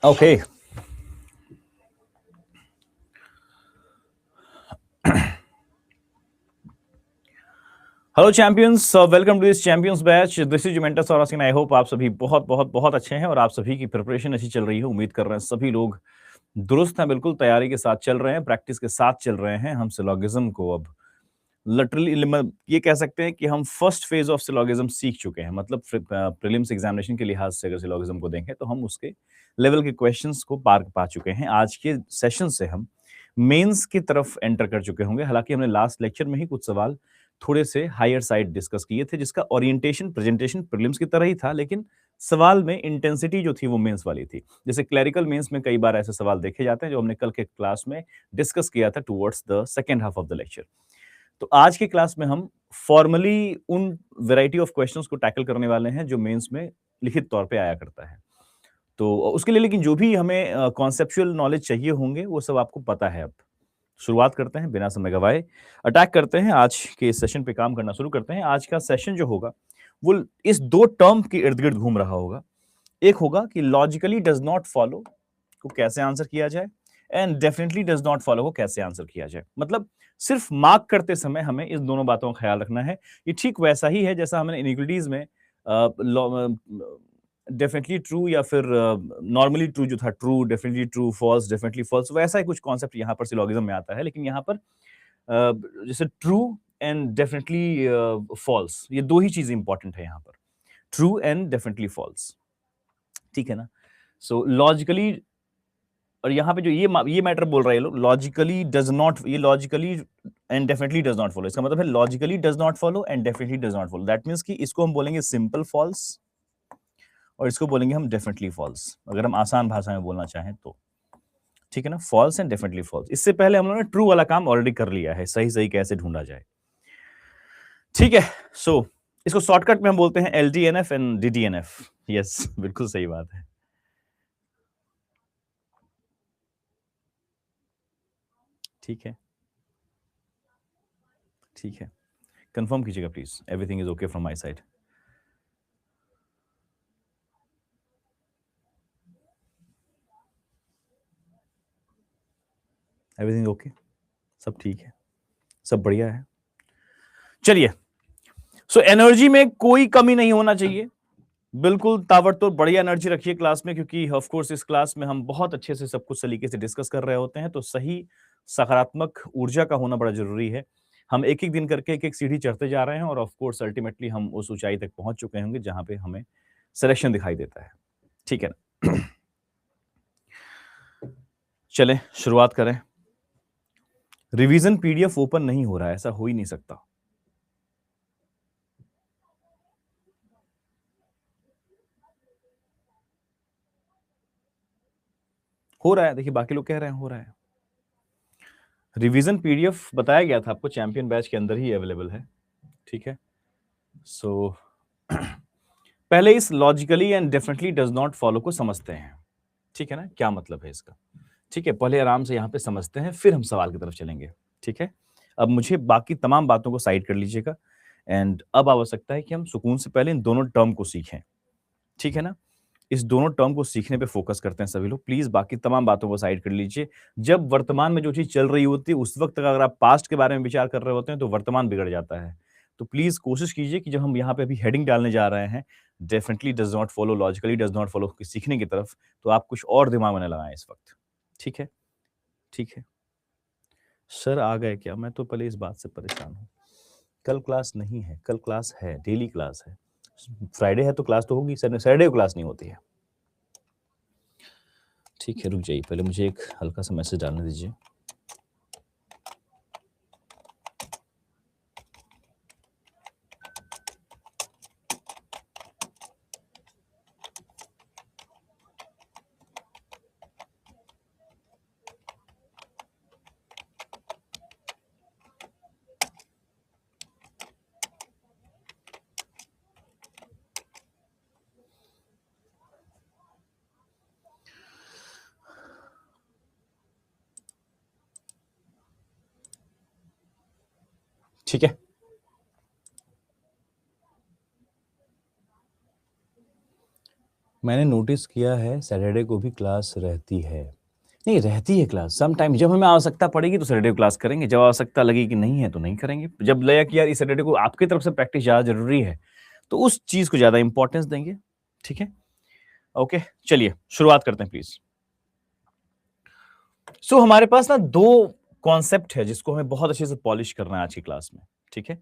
Okay. Hello champions, welcome to this champions batch. This is जुमेंटस सौरासिन। I hope आप सभी बहुत बहुत बहुत अच्छे हैं और आप सभी की प्रिपरेशन अच्छी चल रही है। उम्मीद कर रहे हैं सभी लोग दुरुस्त हैं, बिल्कुल तैयारी के साथ चल रहे हैं, प्रैक्टिस के साथ चल रहे हैं। हम सिलॉगिज्म को अब लिटरली ये कह सकते हैं कि हम फर्स्ट फेज ऑफ सिलॉगिज्म सीख चुके हैं। मतलब प्रीलिम्स एग्जामिनेशन के लिहाज से अगर सिलॉगिज्म को देखें तो हम उसके लेवल के क्वेश्चंस को पार पा चुके हैं। आज के सेशन से हम मेंस की तरफ एंटर कर चुके होंगे। हालांकि हमने लास्ट लेक्चर में ही कुछ सवाल थोड़े से हायर साइड डिस्कस किए थे, जिसका ओरिएंटेशन प्रेजेंटेशन प्रीलिम्स की तरह ही था, लेकिन सवाल में इंटेंसिटी जो थी वो मेंस वाली थी। जैसे क्लरिकल मेंस में कई बार ऐसे सवाल देखे जाते हैं जो हमने कल के क्लास में डिस्कस किया था towards the second half of the lecture. तो आज के क्लास में हम फॉर्मली उन वैरायटी ऑफ क्वेश्चंस को टैकल करने वाले हैं जो मेंस में लिखित तौर पे आया करता है। तो उसके लिए लेकिन जो भी हमें कॉन्सेप्चुअल नॉलेज चाहिए होंगे वो सब आपको पता है अब। शुरुआत करते हैं बिना समय गवाए, अटैक करते हैं, आज के सेशन पे काम करना शुरू करते हैं। आज का सेशन जो होगा वो इस दो टर्म के इर्द गिर्द घूम रहा होगा। एक होगा कि लॉजिकली डज नॉट फॉलो को कैसे आंसर किया जाए, and definitely does not follow को कैसे आंसर किया जाए। मतलब सिर्फ मार्क करते समय हमें इस दोनों बातों का ख्याल रखना है। ये ठीक वैसा ही है जैसा हमने इनइक्विटीज में डेफिनेटली ट्रू या फिर नॉर्मली ट्रू जो था, true definitely true, false definitely false, वैसा ही कुछ कॉन्सेप्ट यहाँ पर सिलोगिज्म में आता है। लेकिन यहाँ पर जैसे ट्रू एंड डेफिनेटली फॉल्स, ये दो ही चीजें इंपॉर्टेंट है यहाँ पर, ट्रू एंड डेफिनेटली फॉल्स। ठीक है ना? सो लॉजिकली, और यहाँ पे जो ये मैटर बोल रहे हैं लोग, लॉजिकली डज नॉट, ये logically and definitely does not follow, इसका मतलब है logically does not follow and definitely does not follow. That means कि इसको हम बोलेंगे सिंपल फॉल्स और इसको बोलेंगे हम डेफिनेटली फॉल्स, अगर हम आसान भाषा में बोलना चाहें तो। ठीक है ना? False and definitely false. इससे पहले हम लोगों ने ट्रू वाला काम ऑलरेडी कर लिया है, सही सही कैसे ढूंढा जाए। ठीक है। सो इसको शॉर्टकट में हम बोलते हैं LDNF एंड DDNF। यस, बिल्कुल सही बात है। ठीक है, ठीक है। कंफर्म कीजिएगा please, everything is okay from my side. Everything okay, सब ठीक है, सब बढ़िया है। चलिए, सो एनर्जी में कोई कमी नहीं होना चाहिए। बिल्कुल ताबड़तोड़ बढ़िया एनर्जी रखिए क्लास में, क्योंकि ऑफ कोर्स इस क्लास में हम बहुत अच्छे से सब कुछ सलीके से डिस्कस कर रहे होते हैं। तो सही सकारात्मक ऊर्जा का होना बड़ा जरूरी है। हम एक एक दिन करके एक एक सीढ़ी चढ़ते जा रहे हैं और ऑफ कोर्स अल्टीमेटली हम उस ऊंचाई तक पहुंच चुके होंगे जहां पे हमें सिलेक्शन दिखाई देता है। ठीक है ना? चलें शुरुआत करें। रिवीजन PDF ओपन नहीं हो रहा है, ऐसा हो ही नहीं सकता। हो रहा है, देखिए बाकी लोग कह रहे हैं हो रहा है। रिवीजन PDF बताया गया था आपको, चैंपियन बैच के अंदर ही अवेलेबल है। ठीक है। सो पहले इस logically and definitely does not follow को समझते हैं। ठीक है ना? क्या मतलब है इसका? ठीक है, पहले आराम से यहाँ पे समझते हैं, फिर हम सवाल की तरफ चलेंगे। ठीक है। अब मुझे बाकी तमाम बातों को साइड कर लीजिएगा, एंड अब आवश्यकता है कि हम सुकून से पहले इन दोनों टर्म को सीखें। ठीक है ना? इस दोनों टर्म को सीखने पे फोकस करते हैं सभी लोग। प्लीज बाकी तमाम बातों को साइड कर लीजिए। जब वर्तमान में जो चीज चल रही होती है उस वक्त तक अगर आप पास्ट के बारे में विचार कर रहे होते हैं तो वर्तमान बिगड़ जाता है। तो प्लीज कोशिश कीजिए कि जब हम यहाँ पे अभी हेडिंग डालने जा रहे हैं, definitely does not follow, logically does not follow की सीखने की तरफ, तो आप कुछ और दिमाग में न लगाएं इस वक्त। ठीक है? ठीक है। सर आ गए क्या? मैं तो पहले इस बात से परेशान हूँ। कल क्लास नहीं है, कल क्लास है, डेली क्लास है। फ्राइडे है तो क्लास तो होगी, सैटरडे को क्लास नहीं होती है। ठीक है, रुक जाइए, पहले मुझे एक हल्का सा मैसेज डालने दीजिए। ठीक है। मैंने नोटिस किया है सैटरडे को भी क्लास रहती है। नहीं रहती है क्लास, सम टाइम जब हमें आवश्यकता पड़ेगी तो सैटरडे को क्लास करेंगे, जब आवश्यकता लगी कि नहीं है तो नहीं करेंगे। जब लगा कि यार इस सैटरडे को आपकी तरफ से प्रैक्टिस ज़्यादा ज़रूरी है, तो उस चीज़ को ज़्यादा इम्पोर्टेंस देंगे, ठीक है? ओके, चलिए शुरुआत करते हैं प्लीज़। सो हमारे पास ना 2 कॉन्सेप्ट है जिसको हमें बहुत अच्छे से पॉलिश करना है आज की क्लास में, ठीक है?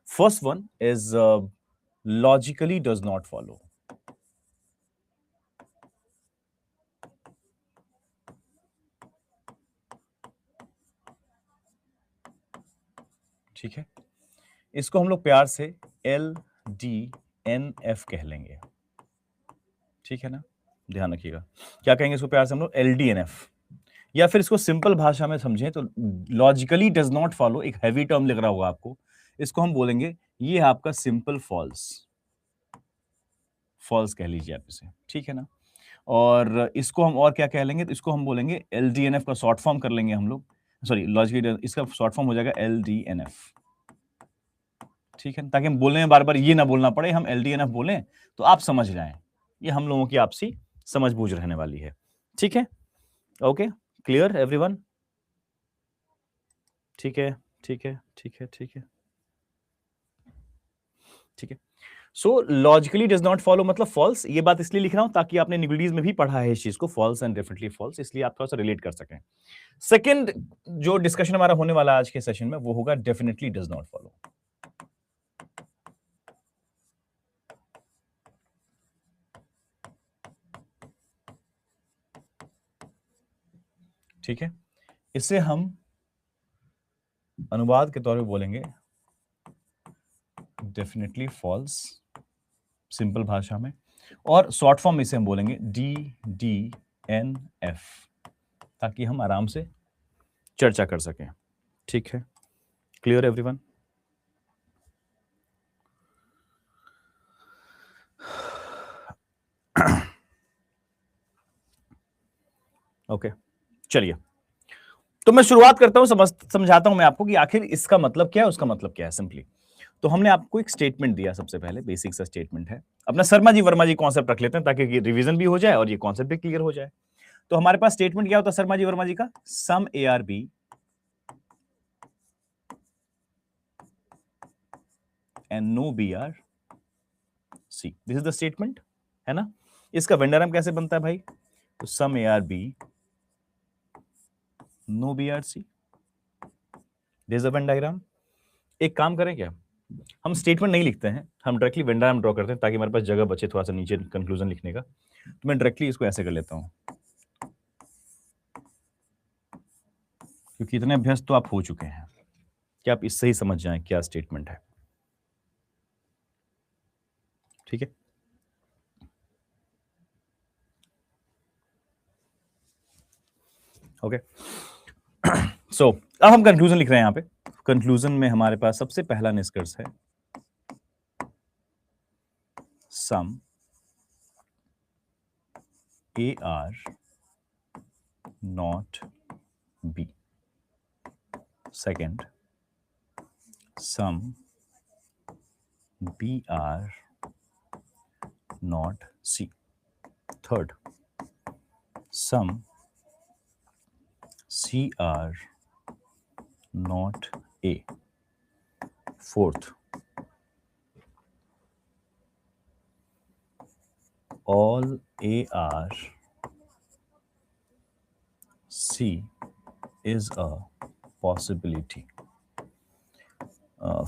First one is logically does not follow. ठीक है? इसको हम लोग प्यार से LDNF कह लेंगे। ठीक है ना? ध्यान रखिएगा। क्या कहेंगे इसको प्यार से हम लोग? LDNF या फिर इसको सिंपल भाषा में समझें तो लॉजिकली डज़ नॉट फॉलो एक हेवी टर्म लग रहा होगा आपको। इसको हम बोलेंगे ये आपका सिंपल फॉल्स। फॉल्स कह लीजिए आप इसे, ठीक है ना? और इसको हम और क्या कह लेंगे? तो इसको हम बोलेंगे LDNF का शॉर्ट फॉर्म कर लेंगे हम लोग। सॉरी लॉजिकली इसका शॉर्ट फॉर्म हो जाएगा LDNF। ठीक है? ताकि हम बोलने में बार-बार ये ना बोलना पड़े, हम LDNF बोलें तो आप समझ जाएँ। ये हम लोगों की आपसी समझ-बूझ रहने वाली है। ठीक है? ओके? Clear everyone? ठीक है, ठीक है, ठीक है, ठीक है। ठीक है। So logically does not follow मतलब फॉल्स। ये बात इसलिए लिख रहा हूं ताकि आपने न्यूक्लिडीज में भी पढ़ा है इस चीज को, फॉल्स एंड डेफिनेटली फॉल्स, इसलिए आप थोड़ा सा रिलेट कर सकें। सेकंड जो डिस्कशन हमारा होने वाला है आज के सेशन में वो होगा डेफिनेटली डज़ नॉट फॉलो। ठीक है? इसे हम अनुवाद के तौर पे बोलेंगे डेफिनेटली फॉल्स, सिंपल भाषा में, और शॉर्ट फॉर्म में इसे हम बोलेंगे DDNF, ताकि हम आराम से चर्चा कर सकें। ठीक है? Clear everyone? ओके, चलिए तो मैं शुरुआत करता हूं, समझाता हूं मैं आपको कि आखिर इसका मतलब क्या है, उसका मतलब क्या है सिंपली। तो हमने आपको एक स्टेटमेंट दिया, सबसे पहले बेसिक सा स्टेटमेंट है। अपना शर्मा जी वर्मा जी कॉन्सेप्ट रख लेते हैं ताकि रिवीजन भी हो जाए और ये कॉन्सेप्ट भी क्लियर हो जाए। तो हमारे पास स्टेटमेंट क्या होता है शर्मा जी वर्मा जी का? Some ARB and no BRC, this is the statement, है ना? इसका वेन डायग्राम कैसे बनता है भाई? तो some ARB no BRC, this is the Venn diagram. एक काम करें क्या, हम स्टेटमेंट नहीं लिखते हैं, हम डायरेक्टली वेन डायग्राम ड्रॉ करते हैं ताकि हमारे पास जगह बचे थोड़ा सा नीचे कंक्लूजन लिखने का। तो मैं डायरेक्टली इसको ऐसे कर लेता हूं, क्योंकि इतने अभ्यस्त तो आप हो चुके हैं कि आप इससे ही समझ जाएं क्या स्टेटमेंट है। ठीक है? ओके, सो अब हम कंक्लूजन लिख रहे हैं यहां पे। कंक्लूजन में हमारे पास सबसे पहला निष्कर्ष है सम AR not B, second some BR not C, third some CR not A, fourth all AR C is a possibility,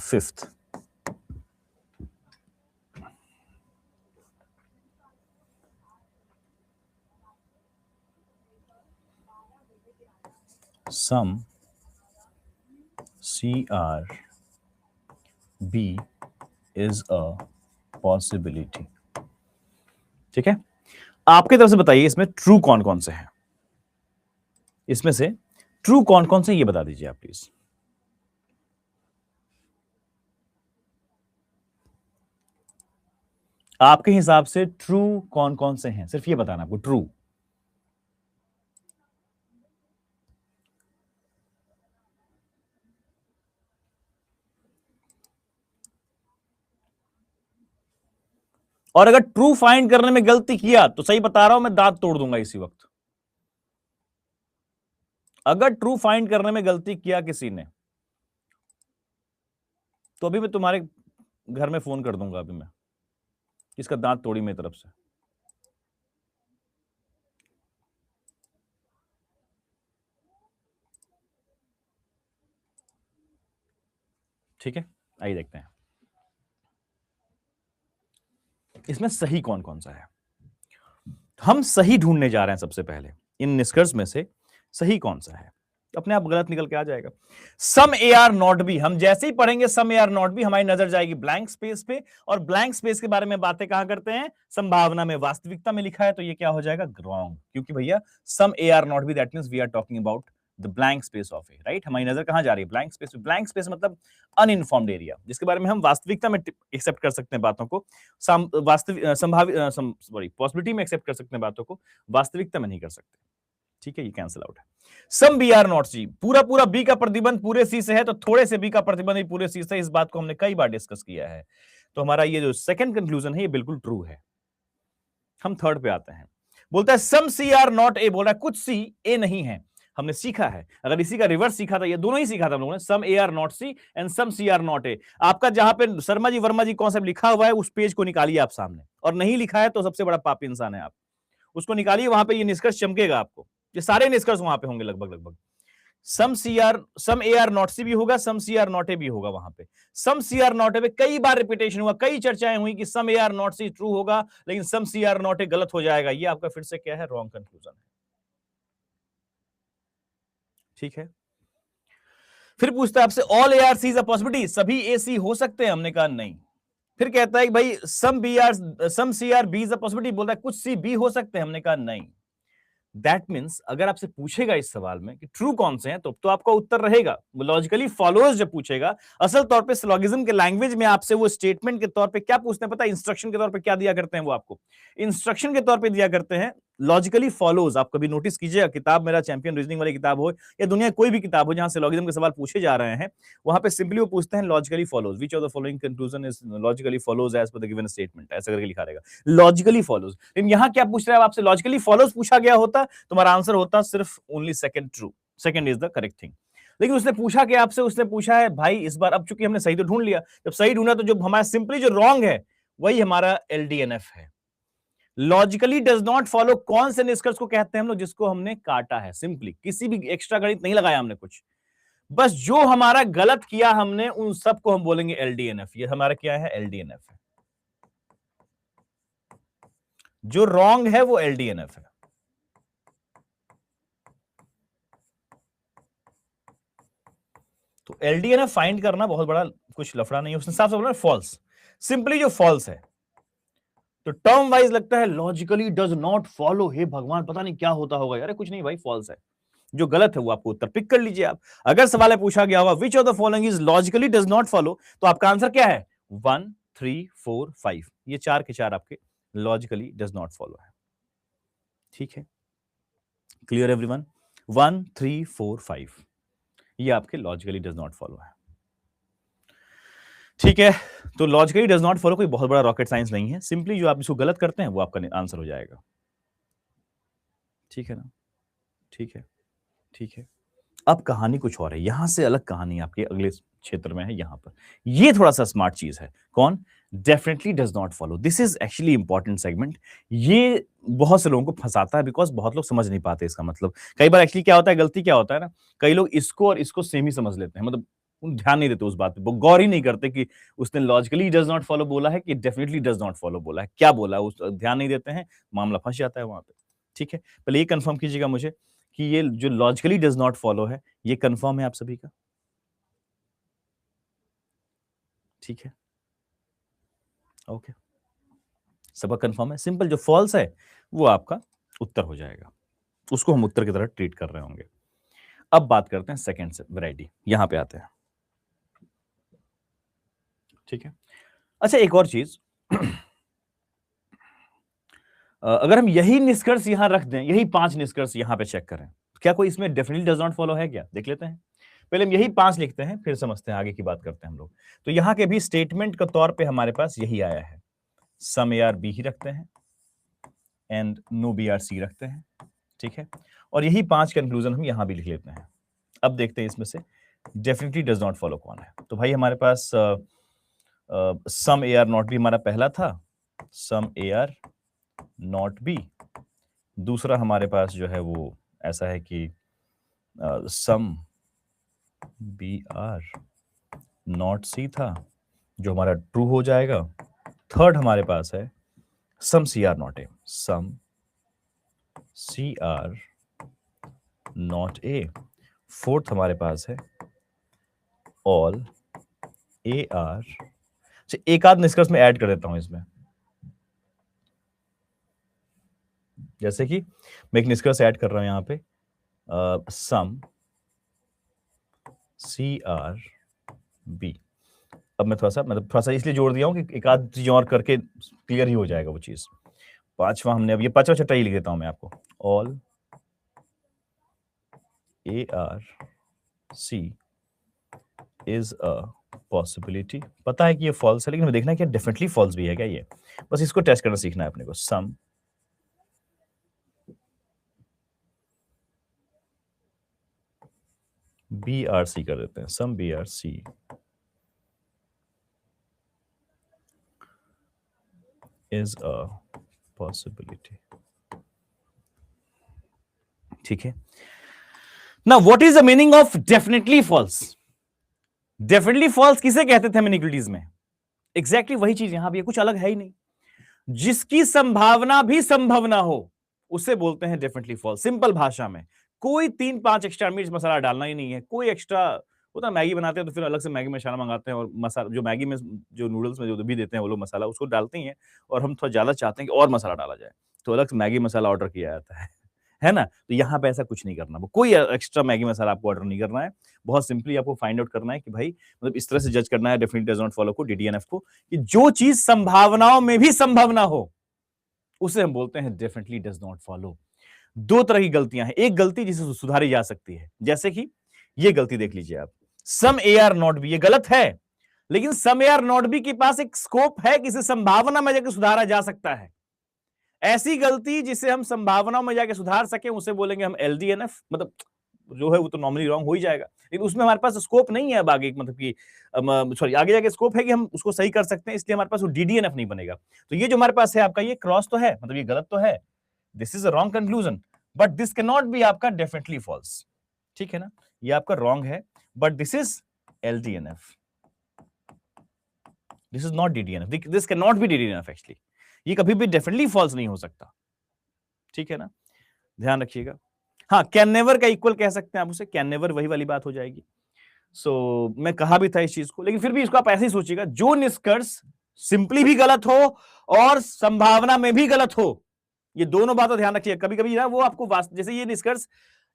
fifth sum CR B is a possibility। ठीक है? आपकी तरफ से बताइए इसमें ट्रू कौन कौन से हैं, इसमें से ट्रू कौन कौन से ये बता दीजिए आप प्लीज। आपके हिसाब से ट्रू कौन कौन से हैं, सिर्फ ये बताना आपको ट्रू। और अगर ट्रू फाइंड करने में गलती किया तो सही बता रहा हूं मैं, दांत तोड़ दूंगा इसी वक्त। अगर ट्रू फाइंड करने में गलती किया किसी ने तो अभी मैं तुम्हारे घर में फोन कर दूंगा, अभी मैं इसका दांत तोड़ी मेरी तरफ से। ठीक है, आइए देखते हैं इसमें सही कौन कौन सा है। हम सही ढूंढने जा रहे हैं सबसे पहले, इन निष्कर्ष में से सही कौन सा है। अपने आप गलत निकल के आ जाएगा। सम ए आर नॉट बी, हम जैसे ही पढ़ेंगे सम ए आर नॉट बी हमारी नजर जाएगी ब्लैंक स्पेस पे, और ब्लैंक स्पेस के बारे में बातें कहां करते हैं, संभावना में, वास्तविकता में लिखा है तो ये क्या हो जाएगा, रॉन्ग। क्योंकि भैया some A are not B that means we are talking about the blank space of A, right. हमारी नजर कहां जा रही है, ब्लैंक स्पेस। ब्लैंक स्पेस मतलब अनइन्फॉर्म्ड एरिया, जिसके बारे में हम वास्तविकता में एक्सेप्ट कर सकते हैं बातों को, वास्तविक संभावित सॉरी पॉसिबिलिटी में एक्सेप्ट कर सकते हैं बातों को, वास्तविकता में नहीं कर सकते। ठीक है, ये कैंसिल आउट है। सम बी आर नॉट सी, पूरा पूरा बी का प्रतिबंध पूरे सी से है तो थोड़े से बी का प्रतिबंध ही पूरे सी से, इस बात को हमने कई बार डिस्कस किया है। तो हमारा ये जो सेकंड कंक्लूजन है ये बिल्कुल ट्रू है। हम थर्ड पे आते हैं, बोलता है some C are not A, बोल रहा है कुछ सी ए नहीं है। हमने सीखा है, अगर इसी का रिवर्स सीखा था, ये दोनों ही सीखा था हम लोगों ने, some A are not C and some C are not A. आपका जहां पे शर्मा जी वर्मा जी कॉन्सेप्ट लिखा हुआ है उस पेज को निकालिए आप सामने, और नहीं लिखा है तो सबसे बड़ा पापी इंसान है आप, उसको निकालिए, वहां पे ये निष्कर्ष चमकेगा आपको, ये सारे निष्कर्ष वहां पे होंगे लगभग लगभग। सम ए आर नॉट सी भी होगा, सम सी आर नॉट ए भी होगा वहां पे। सम सी आर नॉट ए पे कई बार रिपीटेशन हुआ, कई चर्चाएं हुई कि some A are not C true होगा लेकिन सम सी आर नॉट ए गलत हो जाएगा। ये आपका फिर से क्या है, रॉन्ग कंक्लूजन है। ठीक है, फिर पूछता है आपसे all A R C is a possibility, सभी ए सी हो सकते हैं, हमने कहा नहीं। फिर कहता है कि भाई some C are B is a possibility, बोलता है कुछ सी बी हो सकते हैं, हमने कहा नहीं। दैट मीन्स अगर आपसे पूछेगा इस सवाल में कि ट्रू कौन से हैं तो आपका उत्तर रहेगा लॉजिकली फॉलोअर्स। जब पूछेगा असल तौर पे सिलोगिज्म के लैंग्वेज में आपसे वो स्टेटमेंट के तौर पे क्या पूछते हैं पता है, इंस्ट्रक्शन के तौर पे क्या दिया करते हैं, वो आपको इंस्ट्रक्शन के तौर पे दिया करते हैं लॉजिकली फॉलोज। आप कभी नोटिस कीजिएगा, किताब मेरा चैंपियन रीजनिंग वाली किताब हो या दुनिया कोई भी किताब हो जहां सिलोगिज्म के सवाल पूछे जा रहे हैं, वहां पे सिंपली वो पूछते हैं logically follows, which of the following conclusion is logically follows as per the given statement, ऐसा करके लिखा रहेगा लॉजिकली फॉलोज। लेकिन यहां क्या पूछ रहा है आपसे, लॉजिकली फॉलोज पूछा गया होता तुम्हारा आंसर होता सिर्फ only second true, second is the correct thing. लेकिन उसने पूछा कि आपसे, उसने पूछा है भाई इस बार, अब चूंकि हमने सही तो ढूंढ लिया, जब सही ढूंढा तो जो हमारा सिंपली जो रॉन्ग है वही हमारा एलडीएनएफ है। लॉजिकली डज नॉट फॉलो कौन से निष्कर्ष को कहते हैं हम लोग, जिसको हमने काटा है, सिंपली किसी भी एक्स्ट्रा गणित नहीं लगाया हमने कुछ, बस जो हमारा गलत किया हमने उन सबको हम बोलेंगे एलडीएनएफ। ये हमारा क्या है, एलडीएनएफ है। जो रॉन्ग है वो एलडीएनएफ है। तो एलडीएनएफ फाइंड करना बहुत बड़ा कुछ लफड़ा नहीं है, उसने साफ साफ बोला फॉल्स, सिंपली जो फॉल्स है। तो टर्म वाइज लगता है लॉजिकली डज नॉट फॉलो, हे भगवान पता नहीं क्या होता होगा यार, कुछ नहीं भाई, फॉल्स है। जो गलत है वो आपको उत्तर पिक कर लीजिए आप। अगर सवाल है पूछा गया होगा which of the following is logically does not follow, तो आपका आंसर क्या है, 1 3 4 5, ये 4 के 4 आपके लॉजिकली डज नॉट फॉलो है। ठीक है, क्लियर एवरीवन, 1 3 4 5 ये आपके लॉजिकली डज नॉट फॉलो है। ठीक है, तो लॉजिकली डज नॉट फॉलो कोई बहुत बड़ा रॉकेट साइंस नहीं है, सिंपली जो आप इसको गलत करते हैं वो आपका आंसर हो जाएगा। ठीक है ना, ठीक है, ठीक है। अब कहानी कुछ और है, यहां से अलग कहानी आपके अगले क्षेत्र में है। यहां पर ये थोड़ा सा स्मार्ट चीज है, कौन, definitely does not follow. This is actually important segment. ये बहुत से लोगों को फंसाता है बिकॉज बहुत लोग समझ नहीं पाते इसका मतलब। कई बार एक्चुअली क्या होता है, गलती क्या होता है ना, कई लोग इसको और इसको सेम ही समझ लेते हैं, मतलब ध्यान नहीं देते उस बात पे, वो गौर ही नहीं करते कि उसने लॉजिकली डज नॉट फॉलो बोला है कि डेफिनेटली डज नॉट फॉलो बोला है, क्या बोला है, उस ध्यान नहीं देते हैं, मामला फंस जाता है वहां पे। ठीक है, पहले ये कंफर्म कीजिएगा मुझे कि ये जो लॉजिकली डज नॉट फॉलो है ये कंफर्म है आप सभी का। ठीक है, ओके, सबका कंफर्म है। सिंपल, जो फॉल्स है वो आपका उत्तर हो जाएगा, उसको हम उत्तर की तरह ट्रीट कर रहे होंगे। अब बात करते हैं सेकंड से वैरायटी, यहां पे आते हैं। ठीक है, अच्छा एक और चीज अगर हम यही निष्कर्ष यहां रख दें, यही 5 निष्कर्ष यहां पे चेक करें, क्या कोई इसमें डेफिनेटली डज नॉट फॉलो है क्या, देख लेते हैं। पहले हम यही 5 लिखते हैं फिर समझते हैं, आगे की बात करते हैं हम लोग। तो यहां के भी स्टेटमेंट के तौर पे हमारे पास यही आया है, सम ए आर बी ही रखते हैं and no B R C रखते हैं, ठीक है। और यही 5 कंक्लूजन हम यहां भी लिख लेते हैं। अब देखते हैं इसमें से डेफिनेटली डज नॉट फॉलो कौन है। तो भाई हमारे पास सम ए आर नॉट बी हमारा पहला था, सम ए आर नॉट बी। दूसरा हमारे पास जो है वो ऐसा है कि सम बी आर नॉट सी था, जो हमारा ट्रू हो जाएगा। थर्ड हमारे पास है some C are not A, some C are not A. Fourth हमारे पास है ऑल ए आर। एक आध निष्कर्ष में ऐड कर देता हूं इसमें, जैसे कि मैं एक निष्कर्ष ऐड कर रहा हूं यहां पे, सम सी आर बी। अब मैं थोड़ा सा इसलिए जोड़ दिया हूं कि एक आध चीज और करके क्लियर ही हो जाएगा वो चीज। पांचवा हमने, अब ये पांचवा छठा ही लिख देता हूं मैं आपको, all A R C is a possibility. पता है कि ये फॉल्स है, लेकिन हमें देखना है कि डेफिनेटली फॉल्स भी है क्या ये। बस इसको टेस्ट करना सीखना है अपने को। सम बी आर सी कर देते हैं, some B R C is a possibility, ठीक है ना। What is the meaning of definitely false? Definitely false किसे कहते थे हम इनइक्वालिटीज में? एग्जैक्टली वही चीज यहां भी है, कुछ अलग है ही नहीं। जिसकी संभावना भी संभव ना हो उसे बोलते हैं डेफिनेटली फॉल्स। सिंपल भाषा में, कोई 3-5 एक्स्ट्रा मिर्च मसाला डालना ही नहीं है, कोई एक्स्ट्रा। होता मैगी बनाते हैं तो फिर अलग से मैगी मसाला मंगाते हैं, और मसाला जो मैगी में जो नूडल्स में जो भी देते हैं वो लोग मसाला उसको डालते ही हैं, और हम थोड़ा ज्यादा चाहते हैं कि और मसाला डाला जाए तो अलग से मैगी मसाला ऑर्डर किया जाता है ना। तो यहाँ पे ऐसा कुछ नहीं करना, वो कोई एक्स्ट्रा मैगी मसाला आपको ऑर्डर नहीं करना है। बहुत सिंपली आपको फाइंड आउट करना है कि भाई, मतलब इस तरह से जज करना है डेफिनेटली डज नॉट फॉलो को, डीडीएनएफ को, कि जो चीज संभावनाओं में भी संभव ना हो उसे हम बोलते हैं डेफिनेटली डज नॉट फॉलो। दो तरह की गलतियां हैं, एक गलती जिसे सुधारी जा सकती है, जैसे कि ये गलती देख लीजिए आप, सम ए आर नॉट बी, ये गलत है, लेकिन सम ए आर नॉट बी के पास एक स्कोप है कि इसे संभावना में जाकर सुधारा जा सकता है। ऐसी गलती जिसे हम संभावनाओं में जाके सुधार सके उसे बोलेंगे हम एलडीएनएफ। मतलब जो है वो तो नॉर्मली रॉन्ग हो ही जाएगा, लेकिन उसमें हमारे पास स्कोप नहीं है अब आगे, मतलब कि सॉरी आगे जाके स्कोप है कि हम उसको सही कर सकते हैं, इसलिए हमारे पास वो डीडीएनएफ नहीं बनेगा। तो ये जो हमारे पास है आपका, ये क्रॉस तो है, मतलब ये गलत तो है, this is a wrong conclusion, but this can not be आपका डेफिनेटली फॉल्स, ठीक है ना। ये आपका रॉन्ग है, but this is LDNF, this is not DDNF, this can not be DDNF actually. ये कभी भी डेफिनेटली फॉल्स नहीं हो सकता, ठीक है ना, ध्यान रखिएगा। हाँ, कैन नेवर का इक्वल कह सकते हैं आप उसे, कैन नेवर वही वाली बात हो जाएगी। सो मैं कहा भी था इस चीज को, लेकिन फिर भी इसको आप ऐसे ही सोचिएगा, जो निष्कर्ष सिंपली भी गलत हो और संभावना में भी गलत हो, ये दोनों बातों ध्यान रखिएगा। कभी कभी ना वो आपको जैसे ये निष्कर्ष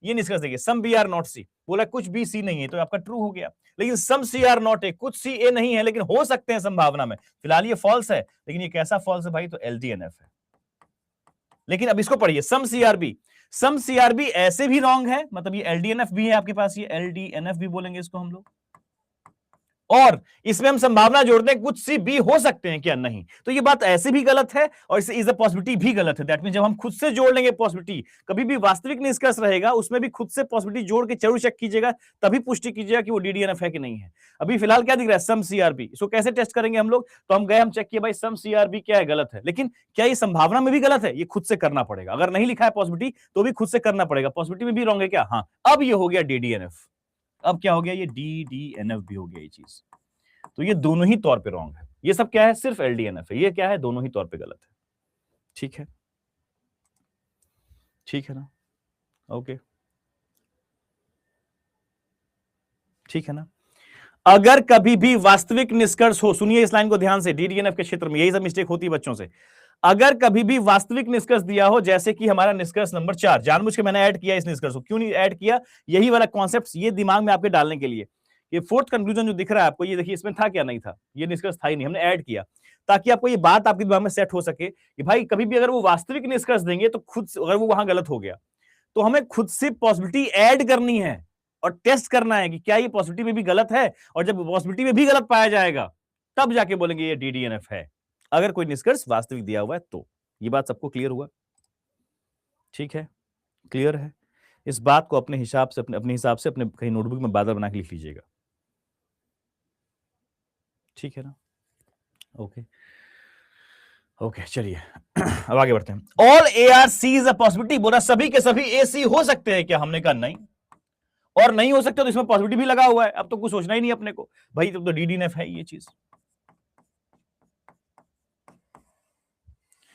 देखिए, सम बी आर नॉट सी, बोला कुछ बी सी नहीं है तो आपका ट्रू हो गया, लेकिन सम सी आर नॉट ए, कुछ सी ए नहीं है लेकिन हो सकते हैं संभावना में, फिलहाल ये फॉल्स है, लेकिन ये कैसा फॉल्स है भाई? तो एलडीएनएफ है। लेकिन अब इसको पढ़िए, सम सीआरबी, सम सीआरबी ऐसे भी रॉन्ग है, मतलब ये एलडीएनएफ भी है आपके पास, ये एलडीएनएफ भी बोलेंगे इसको हम लोग, और इसमें हम संभावना जोड़ते हैं कुछ सी बी हो सकते हैं क्या? नहीं, तो ये बात ऐसे भी गलत है और इसे इज अ पॉसिबिलिटी भी गलत है। दैट मीन जब हम खुद से जोड़ लेंगे पॉसिबिलिटी, कभी भी वास्तविक निष्कर्ष रहेगा उसमें भी खुद से पॉसिबिलिटी जोड़ के जरूर चेक कीजिएगा, तभी पुष्टि कीजिएगा कि वो डीडीएनएफ है कि नहीं है। अभी फिलहाल क्या दिख रहा है? सम सीआरबी। इसको कैसे टेस्ट करेंगे हम लोग? तो हम गए, हम चेक किए भाई सम सीआरबी क्या है, गलत है, लेकिन क्या ये संभावना में भी गलत है? ये खुद से करना पड़ेगा, अगर नहीं लिखा है पॉसिबिलिटी तो भी खुद से करना पड़ेगा। पॉसिबिलिटी में भी रॉन्ग है क्या? हाँ, अब ये हो गया डीडीएनएफ। अब क्या हो गया? ये डीडीएनएफ भी हो गया ये चीज। तो ये दोनों ही तौर पे रॉन्ग है। ये सब क्या है? सिर्फ एलडीएनएफ है। ये क्या है? दोनों ही तौर पे गलत है। ठीक है, ठीक है ना? ओके, ठीक है ना? अगर कभी भी वास्तविक निष्कर्ष हो, सुनिए इस लाइन को ध्यान से, डीडीएनएफ के क्षेत्र में यही सब मिस्टेक होती है बच्चों से। अगर कभी भी वास्तविक निष्कर्ष दिया हो, जैसे कि हमारा निष्कर्ष नंबर 4, जानबूझ के मैंने ऐड किया इस निष्कर्ष को, क्यों नहीं ऐड किया? यही वाला कॉन्सेप्ट ये दिमाग में आपके डालने के लिए। ये फोर्थ कंक्लूजन जो दिख रहा है आपको, ये देखिए इसमें था क्या? नहीं था, ये निष्कर्ष था ही नहीं, हमने ऐड किया ताकि आपको ये बात आपके दिमाग में सेट हो सके कि भाई कभी भी अगर वो वास्तविक निष्कर्ष देंगे तो खुद, अगर वो वहां गलत हो गया तो हमें खुद से पॉसिबिलिटी ऐड करनी है और टेस्ट करना है कि क्या ये पॉसिबिलिटी में भी गलत है, और जब पॉसिबिलिटी में भी गलत पाया जाएगा तब जाके बोलेंगे ये डीडीएनएफ है। अगर कोई निष्कर्ष वास्तविक दिया हुआ है तो। ये बात सबको क्लियर हुआ? ठीक है, क्लियर है? इस बात को अपने हिसाब से अपने हिसाब से अपने कहीं नोटबुक में बादल बना के लिख लीजिएगा। ठीक है ना? ओके, ओके, चलिए अब आगे बढ़ते हैं। All ARC is a possibility, बोला सभी के सभी AC हो सकते हैं क्या? हमने कहा नहीं, और नहीं हो सकते तो इसमें पॉसिबिलिटी भी लगा हुआ है। अब तो कुछ सोचना ही नहीं अपने को भाई, तब तो DDNF है ये चीज,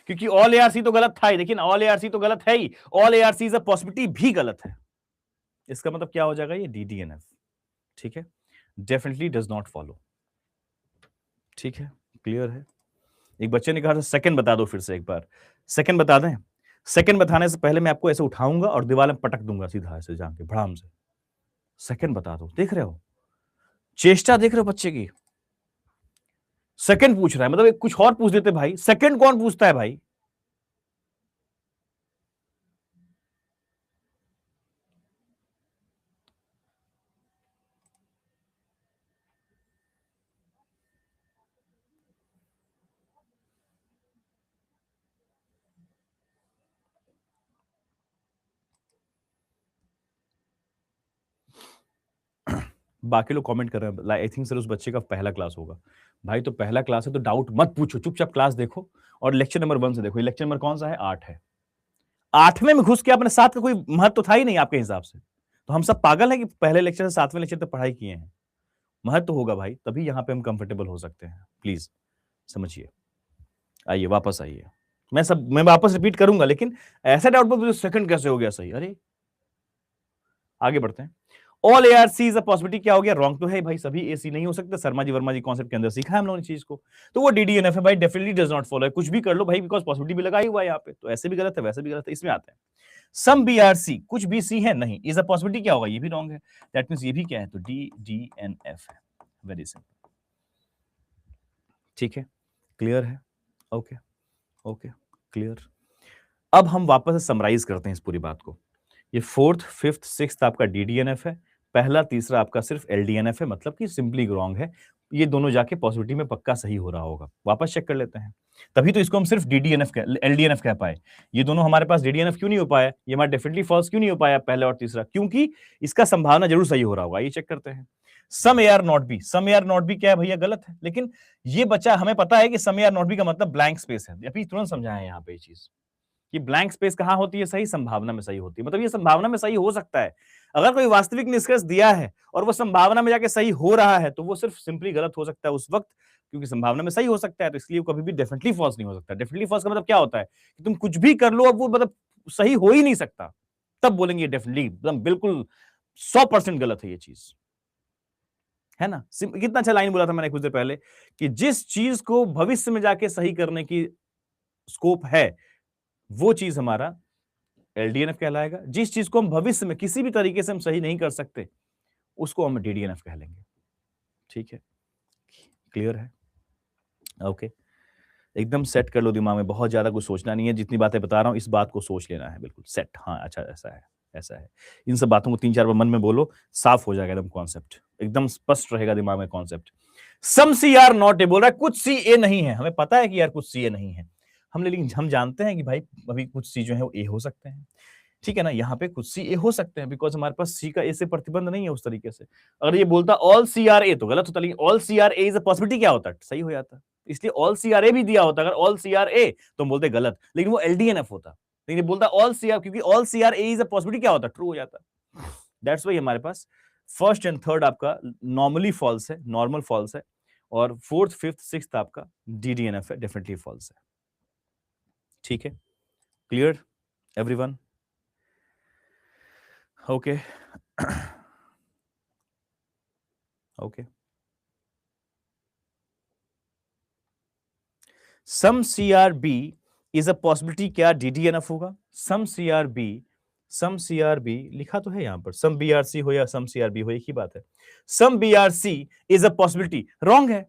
क्योंकि ऑल ARC तो गलत था ही, लेकिन ऑल ARC तो गलत है ही, all ARC is a possibility भी गलत है। इसका मतलब क्या हो जाएगा? ये DDNF। ठीक है, डेफिनेटली डज नॉट फॉलो। ठीक है, क्लियर है? एक बच्चे ने कहा था सेकंड बता दो, फिर से एक बार सेकंड बता दें। सेकंड बताने से पहले मैं आपको ऐसे उठाऊंगा और दीवार में पटक दूंगा सीधा ऐसे जाके भड़ाम से। सेकंड बता दो, देख रहे हो चेष्टा, देख रहे हो बच्चे की? सेकंड पूछ रहा है, मतलब एक कुछ और पूछ देते भाई, सेकंड कौन पूछता है भाई? बाकी लोग कमेंट कर रहे हैं, आई थिंक सर उस बच्चे का पहला क्लास होगा। भाई तो पहला क्लास है तो डाउट मत पूछो, चुपचाप क्लास देखो और लेक्चर नंबर 1 से देखो। लेक्चर नंबर कौन सा है? 8 है। 8वें में घुस के अपने साथ का कोई महत्व था ही नहीं आपके हिसाब से। तो हम सब पागल हैं कि पहले लेक्चर से 7वें लेक्चर तक पढ़ाई किए हैं? महत्व होगा भाई, तभी यहां पे हम कंफर्टेबल हो सकते हैं। प्लीज समझिए, आइए वापस आइए। मैं वापस रिपीट करूंगा, लेकिन ऐसा डाउट मत, सेकंड कैसे हो गया सही? अरे आगे बढ़ते हैं। All ARC is a possibility, क्या हो गया? रॉन्ग तो है भाई, सभी AC नहीं हो सकते। शर्मा जी वर्मा जी कॉन्सेप्ट के अंदर सीखा है हम लोगों ने चीज को, तो वो DDNF है भाई, डेफिनेटली डज नॉट फॉलो है। कुछ भी कर लो भाई, बिकॉज पॉसिबिलिटी भी लगाई हुआ है यहाँ पे, तो ऐसे भी गलत है वैसे भी गलत है। इसमें आते हैं सम BRC, कुछ BC है नहीं, इज अ पॉसिबिलिटी, क्या होगा? ये भी रॉन्ग है। दैट मींस ये भी क्या है? तो DDNF है। Very simple. ठीक है, क्लियर है? Okay, okay, clear. अब हम वापस से समराइज करते हैं इस पूरी बात को। ये 4th 5th 6th आपका DDNF है, पहला तीसरा आपका सिर्फ LDNF है, मतलब कि सिंपली रॉन्ग है। ये दोनों जाके पॉसिबिलिटी में पक्का सही हो रहा होगा। वापस चेक कर लेते हैं, तभी तो इसको हम सिर्फ LDNF कह पाए। ये दोनों हमारे पास DDNF क्यों नहीं हो पाया? ये हमारा डेफिनेटली फॉल्स क्यों नहीं हो पाया पहला और तीसरा? क्योंकि इसका संभावना जरूर सही हो रहा होगा। ये चेक करते हैं। Some AR not B, some AR not B क्या है भैया? गलत है। लेकिन ये बच्चा, हमें पता है कि सम AR नॉट बी का मतलब ब्लैंक स्पेस है। अभी तुरंत समझाया है यहाँ पे ये चीज कि ब्लैंक स्पेस कहां होती है? सही संभावना में सही होती है। मतलब ये संभावना में सही हो सकता है। अगर कोई वास्तविक निष्कर्ष दिया है और वो संभावना में जाके सही हो रहा है, तो वो सिर्फ सिंपली गलत हो सकता है उस वक्त, क्योंकि संभावना में सही हो सकता है, तो इसलिए वो कभी भी डेफिनेटली फॉल्स नहीं हो सकता। डेफिनेटली फॉल्स का मतलब क्या होता है? कि तुम कुछ भी कर लो, अब वो मतलब सही हो ही नहीं सकता, तब बोलेंगे डेफिनेटली एकदम बिल्कुल 100% गलत है ये चीज, है ना? कितना अच्छा लाइन बोला था मैंने कुछ देर पहले कि जिस चीज को भविष्य में जाके सही करने की स्कोप है, वो चीज हमारा LDNF कहलाएगा। जिस चीज को हम भविष्य में किसी भी तरीके से हम सही नहीं कर सकते, उसको हम DDNF कह लेंगे। ठीक है, क्लियर है? ओके, एकदम सेट कर लो दिमाग में, बहुत ज्यादा कुछ सोचना नहीं है। जितनी बातें बता रहा हूं इस बात को सोच लेना है, बिल्कुल सेट। हाँ अच्छा, ऐसा है, ऐसा है। इन सब बातों को 3-4 बार मन में बोलो, साफ हो जाएगा एकदम कॉन्सेप्ट, एकदम स्पष्ट रहेगा दिमाग में concept. Some CR not A बोल रहा है, कुछ CA नहीं है। हमें पता है कि यार कुछ CA नहीं है हमने, लेकिन हम जानते हैं कि भाई अभी कुछ C जो है वो A हो सकते हैं। ठीक है ना? यहाँ पे कुछ CA हो सकते हैं, बिकॉज हमारे पास C का A से प्रतिबंध नहीं है उस तरीके से। अगर ये बोलता ऑल CRA तो गलत होता, लेकिन all CRA is a possibility, क्या होता? सही हो जाता। इसलिए ऑल CRA भी दिया होता। अगर ऑल CRA तो हम बोलते गलत, लेकिन वो LDNF होता। लेकिन ये बोलता ऑल CR, क्योंकि all CRA is a possibility, क्या होता? ट्रू हो जाता। दैट्स वाई हमारे पास फर्स्ट एंड थर्ड आपका नॉर्मली फॉल्स है, नॉर्मल फॉल्स है, और 4th 5th 6th आपका DDNF है, डेफिनेटली फॉल्स है। ठीक है, clear everyone? Okay, okay. Some CRB is a possibility, क्या DDNF होगा? सम CRB लिखा तो है यहां पर, सम BRC हो या सम CRB हो, एक ही बात है। सम BRC is a possibility, wrong है,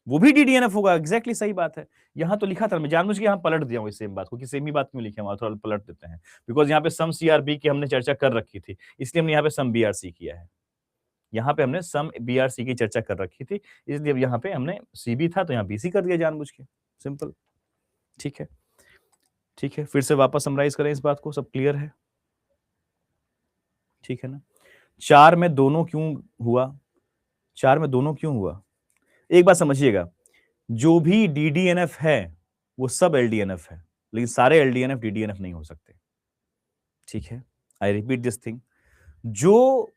वो भी DDNF होगा। एग्जैक्टली सही बात है। यहां तो लिखा था, मैं जानबूझ के यहां पलट दिया हूं सेम बात को, कि सेम ही बात क्यों लिखे, वहां थोड़ा पलट देते हैं, बिकॉज यहाँ पे सम CRB की हमने चर्चा कर रखी थी, इसलिए हमने यहाँ पे सम BRC किया है। यहाँ पे हमने सम BRC की चर्चा कर रखी थी, इसलिए अब यहाँ पे हमने CB था तो यहाँ BC कर दिया जानबूझ के। सिंपल। ठीक है, ठीक है, फिर से वापस समराइज करें इस बात को, सब क्लियर है? ठीक है ना? 4 में दोनों क्यों हुआ? 4 में दोनों क्यों हुआ? एक बात समझिएगा, जो भी डीडीएनएफ है, वो सब एलडीएनएफ है, लेकिन सारे एलडीएनएफ डीडीएनएफ नहीं हो सकते। ठीक है? आई रिपीट दिस थिंग, जो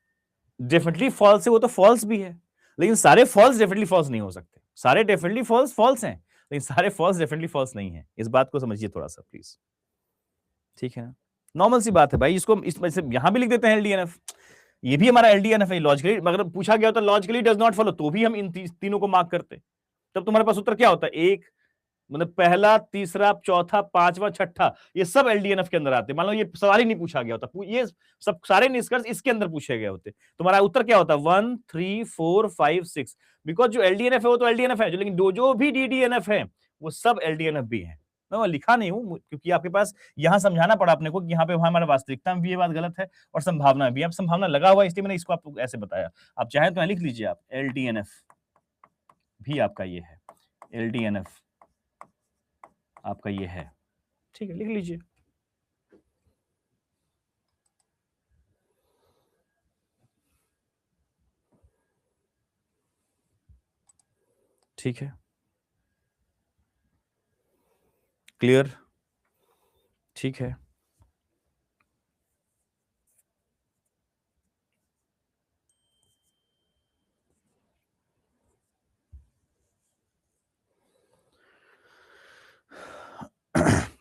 डेफिनेटली फॉल्स है वो तो फॉल्स भी है, लेकिन सारे फॉल्स डेफिनेटली फॉल्स नहीं हो सकते। सारे डेफिनेटली फॉल्स फॉल्स हैं, लेकिन सारे फॉल्स डेफिनेटली फॉल्स नहीं है। इस बात को समझिए थोड़ा सा प्लीज। ठीक है ना? नॉर्मल सी बात है भाई, इसको इस वजह से यहां भी लिख देते हैं एलडीएनएफ, ये भी हमारा एलडीएनएफ है। लॉजिकली अगर पूछा गया होता लॉजिकली डज नॉट फॉलो, तो भी हम इन तीनों को मार्क करते। तब तुम्हारे पास उत्तर क्या होता है? एक, मतलब पहला, तीसरा, चौथा, पांचवा, छठा, ये सब एलडीएनएफ के अंदर आते। मान लो ये सवाल ही नहीं पूछा गया होता, ये सब सारे निष्कर्ष इसके अंदर पूछे गए होते, तुम्हारा उत्तर क्या होता? 1, 3, 4, 5, 6। बिकॉज जो एलडीएनएफ है वो तो एलडीएनएफ है, लेकिन जो भी डीडीएनएफ है वो सब एलडीएनएफ भी है। मैं लिखा नहीं हूं क्योंकि आपके पास यहां समझाना पड़ा अपने को कि यहाँ पे हमारा वास्तविकता में भी ये बात गलत है और संभावना भी। अब संभावना लगा हुआ है, इसलिए मैंने इसको आपको ऐसे बताया। आप चाहें तो लिख लीजिए, आप एलडीएनएफ भी आपका ये है, एलडीएनएफ आपका ये है। ठीक है, लिख लीजिए। ठीक है, क्लियर? ठीक है,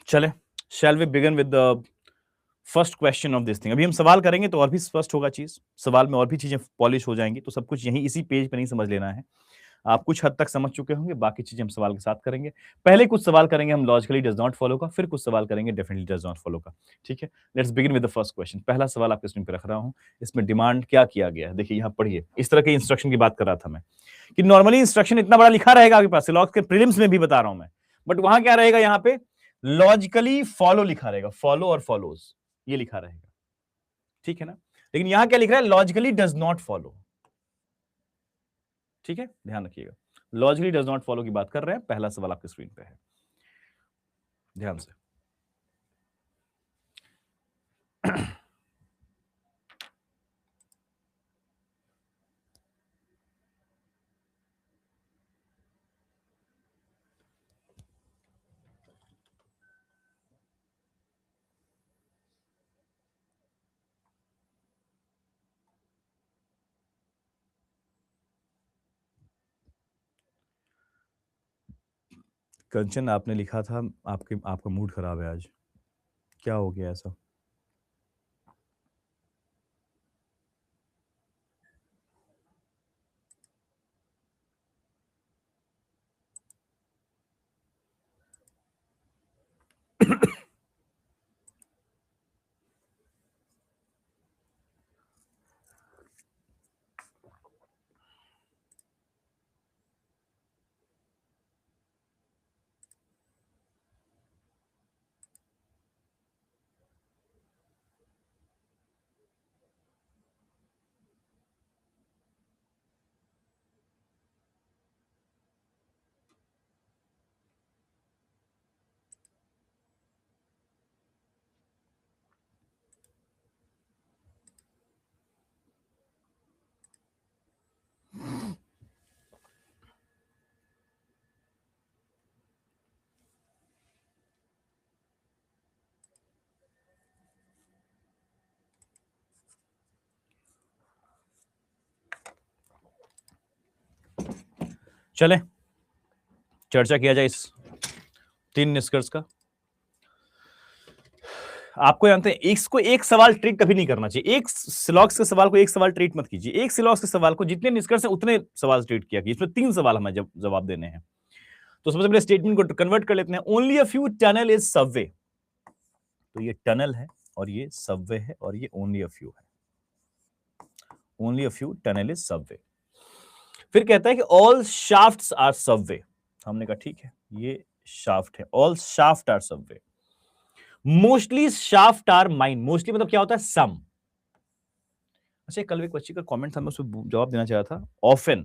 चले, shall we begin with the first question of this thing. अभी हम सवाल करेंगे तो और भी स्पष्ट होगा चीज, सवाल में और भी चीजें पॉलिश हो जाएंगी, तो सब कुछ यहीं इसी पेज पे नहीं समझ लेना है। आप कुछ हद तक समझ चुके होंगे, बाकी चीजें हम सवाल के साथ करेंगे। पहले कुछ सवाल करेंगे हम लॉजिकली डज नॉट फॉलो का, फिर कुछ सवाल करेंगे डेफिनेटली डज नॉट फॉलो का। ठीक है, let's begin with the first question. पहला सवाल आपके स्क्रीन पे रख रहा हूं, इसमें डिमांड क्या किया गया है, देखिए यहां पढ़िए। इस तरह के इंस्ट्रक्शन की बात कर रहा था मैं कि नॉर्मली इंस्ट्रक्शन इतना बड़ा लिखा रहेगा आपके पास, लॉग के प्रीलिम्स में भी बता रहा हूं मैं, बट वहां क्या रहेगा, यहाँ पे लॉजिकली फॉलो लिखा रहेगा, फॉलो और फॉलोज ये लिखा रहेगा। ठीक है ना? लेकिन यहां क्या लिख रहा है? Logically does not follow. ठीक है, ध्यान रखिएगा, लॉजिकली डज नॉट फॉलो की बात कर रहे हैं। पहला सवाल आपके स्क्रीन पे है, ध्यान से। कंचन, आपने लिखा था आपका मूड खराब है आज, क्या हो गया ऐसा? चले चर्चा किया जाए इस 3 निष्कर्ष का। आपको जानते हैं, इसको एक सवाल ट्रीट कभी नहीं करना चाहिए। एक सिलॉक्स के सवाल को एक सवाल ट्रीट मत कीजिए। एक सिलॉक्स के सवाल को जितने निष्कर्ष है उतने सवाल ट्रीट किया कीजिए। इसमें 3 सवाल हमें जवाब देने हैं। तो सबसे पहले स्टेटमेंट को कन्वर्ट कर लेते हैं। Only a few tunnel is Subway, तो ये टनल है और ये सबवे है और ये ओनली अ फ्यू है। Only a few tunnel is Subway. फिर कहता है कि ऑल शाफ्ट्स आर सबवे। हमने कहा ठीक है, ये शाफ्ट है, all shaft are subway. Mostly shaft are mine. Mostly मतलब क्या होता है? सम। अच्छा, कल एक बच्चे का कमेंट था, मैं उसको जवाब देना चाह रहा था। ऑफन,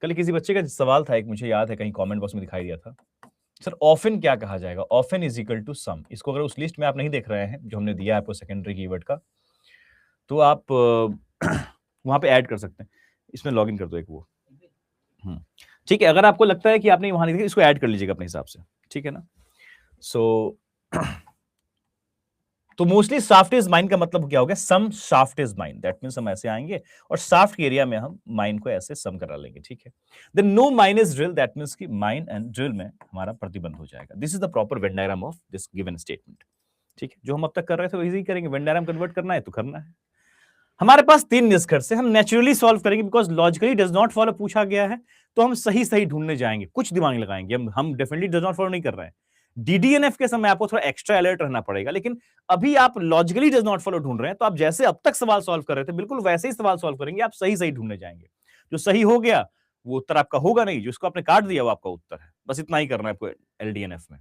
कल किसी बच्चे का सवाल था एक, मुझे याद है, कहीं कमेंट बॉक्स में दिखाई दिया था। सर ऑफन क्या कहा जाएगा? Often is equal to some. इसको अगर उस लिस्ट में आप नहीं देख रहे हैं जो हमने दिया है आपको सेकेंडरी कीवर्ड का, तो आप वहां पे ऐड कर सकते हैं। इसमें लॉग इन कर दो एक वो। ठीक है, अगर आपको लगता है कि आपने वहां नहीं देखा, इसको ऐड कर लीजिएगा अपने हिसाब से, ठीक है ना? सो तो मोस्टली शाफ्ट इज माइन का मतलब क्या हो गया? Some shaft is mine. That means हम ऐसे आएंगे और शाफ्ट के एरिया में हम माइन को ऐसे सम करा लेंगे, ठीक है? Then no mine is drill. That means कि माइन एंड ड्रिल में हमारा प्रतिबंध हो जाएगा। This is the proper Venn diagram of this given statement. ठीक है, जो हम अब तक कर रहे थे वही ही करेंगे। वेन डायग्राम कन्वर्ट करना है तो करना है। हमारे पास 3 निष्कर्ष है, हम नेचुरली सॉल्व करेंगे because logically does not follow पूछा गया है, तो हम सही सही ढूंढने जाएंगे, कुछ दिमाग नहीं लगाएंगे। हम डेफिनेटली डज नॉट फॉलो नहीं कर रहे हैं। डीडीएनएफ के समय आपको थोड़ा एक्स्ट्रा अलर्ट रहना पड़ेगा, लेकिन अभी आप लॉजिकली डज नॉट फॉलो ढूंढ रहे हैं, तो आप जैसे अब तक सवाल सॉल्व कर रहे थे बिल्कुल वैसे ही सवाल सॉल्व करेंगे। आप सही सही ढूंढने जाएंगे। जो सही हो गया वो उत्तर आपका होगा नहीं, जिसको आपने काट दिया वो आपका उत्तर है। बस इतना ही करना है आपको एलडीएनएफ में।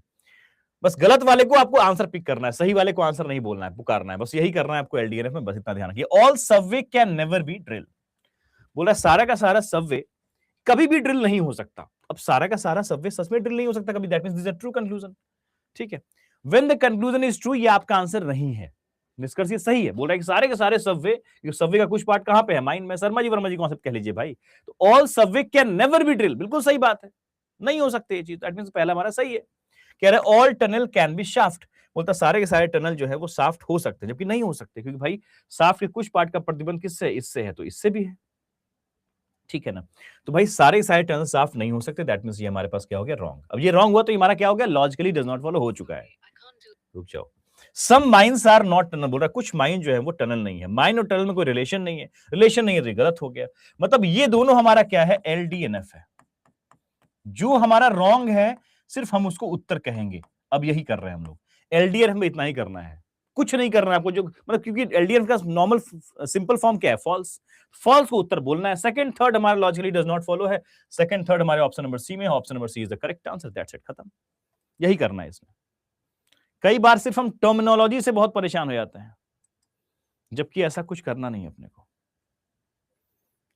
बस गलत वाले को आपको आंसर पिक करना है, सही वाले को आंसर नहीं बोलना है, पुकारना है। बस यही करना है आपको एलडीएनएफ में। बस इतना ध्यान रखिए। All Subway can never B drill. बोल रहा है सारा का सारा सबवे कभी भी ड्रिल नहीं हो सकता। अब सारा का सारा सबवे सच में ड्रिल नहीं हो सकता कभी। That means this is a true conclusion. ठीक है, when the conclusion is true, ये आपका आंसर नहीं है। निष्कर्ष ये सही है। बोल रहा है कि सारे के सारे सबवे, सबवे का कुछ पार्ट कहां पे है? माइंड में। शर्मा जी वर्मा जी कॉन्सेप्ट कह लीजिए भाई। तो all Subway can never B drill, बिल्कुल सही बात है, नहीं हो सकते ये चीज। दैट मींस पहला हमारा सही है। कह रहे all tunnel can be shaft. बोलता सारे के सारे टनल जो है वो शाफ्ट हो सकते हैं, जबकि नहीं हो सकते, क्योंकि भाई शाफ्ट के कुछ पार्ट का प्रतिबंध किससे? इससे है, तो इससे भी है। ठीक है ना? तो भाई सारे सारे टनल शाफ्ट नहीं हो सकते। दैट मींस ये हमारे पास क्या हो गया? रॉन्ग। अब ये रॉन्ग हुआ तो हमारा क्या हो गया? लॉजिकली डज नॉट फॉलो हो चुका है। रुक जाओ। सम माइंस आर नॉट टनल। बोल रहा है कुछ माइन जो है वो टनल नहीं है। माइन और टनल में कोई रिलेशन नहीं है। रिलेशन नहीं है तो गलत हो गया। मतलब ये दोनों हमारा क्या है? एलडीएनएफ है। जो हमारा रॉन्ग है सिर्फ हम उसको उत्तर कहेंगे। अब यही कर रहे हैं हम लोग। एलडीएनएफ में इतना ही करना है, कुछ नहीं करना है आपको। जो मतलब क्योंकि एलडीएनएफ का नॉर्मल सिंपल फॉर्म क्या है? फॉल्स। फॉल्स को उत्तर बोलना है। सेकंड थर्ड हमारा लॉजिकली डज नॉट फॉलो है। सेकंड थर्ड हमारे ऑप्शन नंबर सी में है। Option number C is the correct answer. That's it, खत्म। यही करना है इसमें। कई बार सिर्फ हम टर्मिनोलॉजी से बहुत परेशान हो जाते हैं, जबकि ऐसा कुछ करना नहीं है अपने को।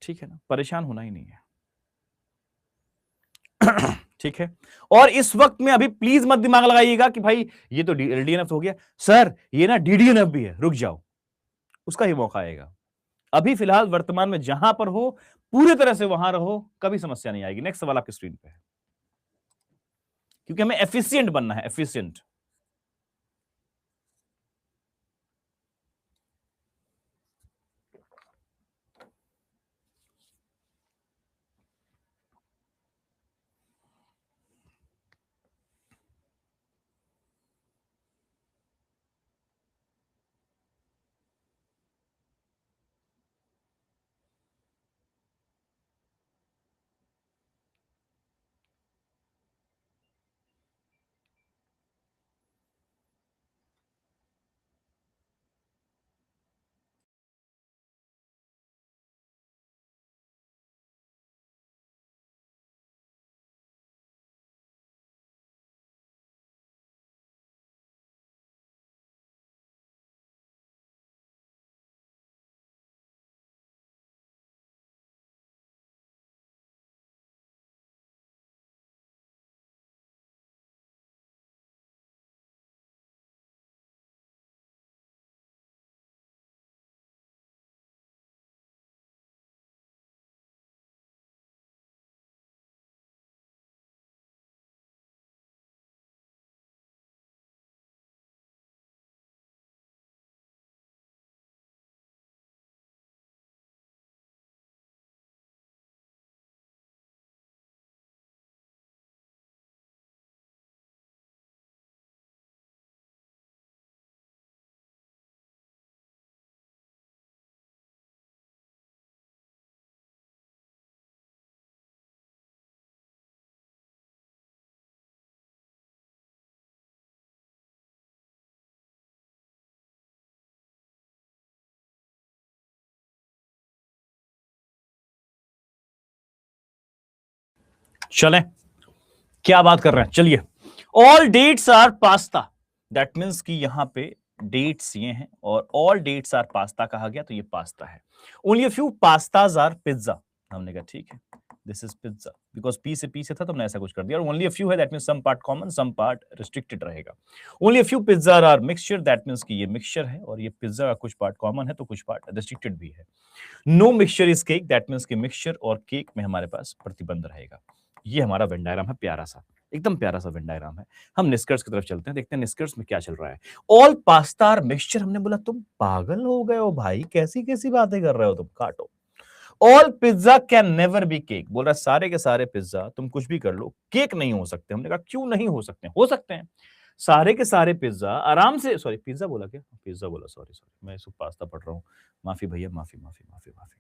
ठीक है ना? परेशान होना ही नहीं है। ठीक है, और इस वक्त में अभी प्लीज मत दिमाग लगाइएगा कि भाई ये तो एलडीएनएफ हो गया, सर ये ना डीडीएनएफ भी है। रुक जाओ, उसका ही मौका आएगा। अभी फिलहाल वर्तमान में जहां पर हो पूरी तरह से वहां रहो, कभी समस्या नहीं आएगी। नेक्स्ट सवाल आपकी स्क्रीन पे है, क्योंकि हमें एफिशिएंट बनना है। एफिशिएंट। चलें, क्या बात कर रहे हैं? चलिए। All dates are pasta. That means कि यहां पे डेट्स ये हैं और ऑल डेट्स आर पास्ता कहा गया, तो ये पास्ता है। Only a few pastas are pizza. हमने कहा ठीक है, this is pizza, because P से पी से था तो हमने ऐसा कुछ कर दिया। और ओनली अ फ्यू है, that means some part common, some part restricted रहेगा। Only a few pizza are mixture, that means कि ये मिक्सचर है और ये पिज्जा का कुछ पार्ट कॉमन है तो कुछ पार्ट रिस्ट्रिक्टेड भी है। No mixture is cake, that means कि मिक्सचर और केक में हमारे पास प्रतिबंध रहेगा। ये हमारा वेन डायग्राम है, प्यारा सा, एकदम प्यारा सा वेन डायग्राम है। हम निष्कर्ष की तरफ चलते हैं, देखते हैं निष्कर्ष में क्या चल रहा है। ऑल पास्ता आर मिक्सचर, हमने बोला तुम पागल हो गए हो भाई, कैसी कैसी बातें कर रहे हो तुम, काटो। All pizza can never be cake, बोल रहा है सारे के सारे पिज्जा तुम कुछ भी कर लो केक नहीं हो सकते। हमने कहा क्यों नहीं हो सकते, हो सकते हैं सारे के सारे पिज्जा आराम से, सॉरी पिज्जा बोला क्या, पिज्जा बोला, सॉरी सॉरी, मैं इसको पास्ता पढ़ रहा हूँ, माफी भैया, माफी माफी माफी माफी,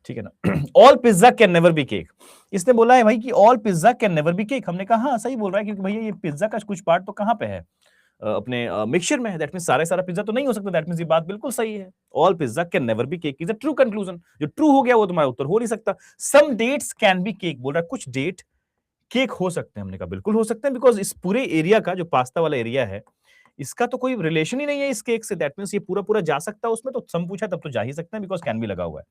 ठीक है ना। All pizza can never be cake, इसने बोला है भाई कि all pizza can never be cake. हमने कहा हाँ सही बोल रहा है, क्योंकि भैया ये पिज्जा का कुछ पार्ट तो कहाँ पे है, अपने मिक्सचर में है, दैट मींस सारा सारा पिज्जा तो नहीं हो सकता, दैट मींस ये बात बिल्कुल सही है। All pizza can never be cake is a true conclusion, जो ट्रू हो गया वो तुम्हारा उत्तर हो नहीं सकता। Some dates can be cake, बोल रहा है कुछ डेट केक हो सकते हैं। हमने कहा बिल्कुल हो सकते हैं, बिकॉज इस पूरे एरिया का जो पास्ता वाला एरिया है इसका तो कोई रिलेशन ही नहीं है इस केक से, दैट मींस ये पूरा पूरा जा सकता है उसमें, तो सम पूछा तब तो जा ही सकते हैं बिकॉज कैन भी लगा हुआ है।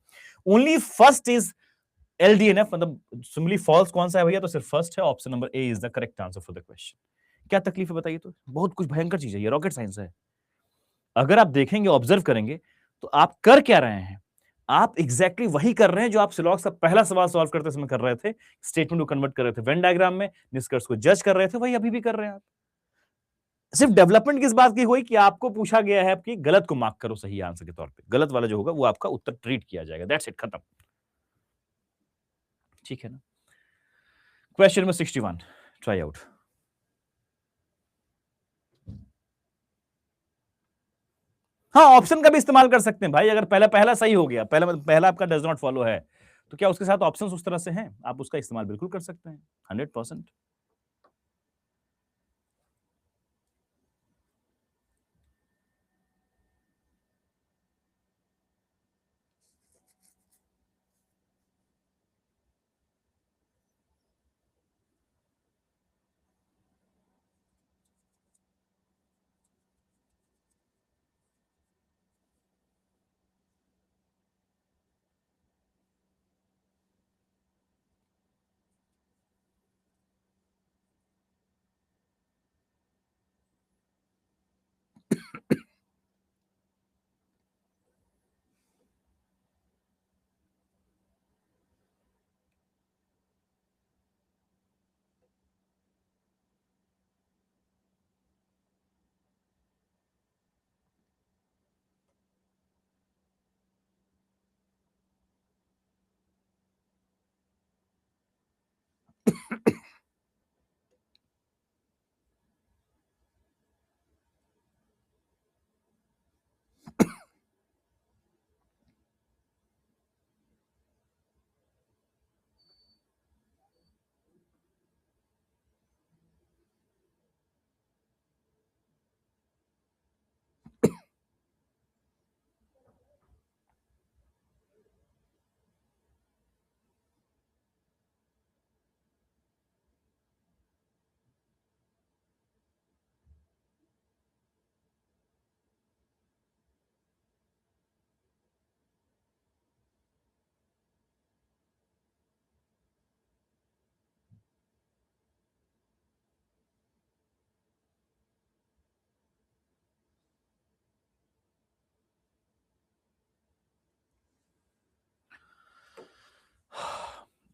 ओनली फर्स्ट इज एलडीएनएफ, मतलब सिंपली फॉल्स कौन सा है भैया, तो सिर्फ फर्स्ट है, option number A is the correct answer for the question. क्या तकलीफ है बताइए, तो बहुत कुछ भयंकर चीज है ये, रॉकेट साइंस है। अगर आप देखेंगे, ऑब्जर्व करेंगे तो आप कर क्या रहे हैं, आप एग्जैक्टली वही कर रहे हैं जो आप सिलॉक्स का पहला सवाल सॉल्व करते समय कर रहे थे, स्टेटमेंट को कन्वर्ट कर रहे थे वेन डायग्राम में, निष्कर्ष को जज कर रहे थे, वही अभी भी कर रहे हैं आप। सिर्फ डेवलपमेंट किस बात की हुई कि आपको पूछा गया है कि गलत को मार्क करो सही आंसर के तौर पे, गलत वाला जो होगा वो आपका उत्तर ट्रीट किया जाएगा, दैट्स इट, खत्म, ठीक है ना। Question number 61, try out. हाँ, ऑप्शन का भी इस्तेमाल कर सकते हैं भाई, अगर पहला पहला सही हो गया, पहला आपका डज नॉट फॉलो है, तो क्या उसके साथ ऑप्शंस उस तरह से हैं, आप उसका इस्तेमाल बिल्कुल कर सकते हैं 100%।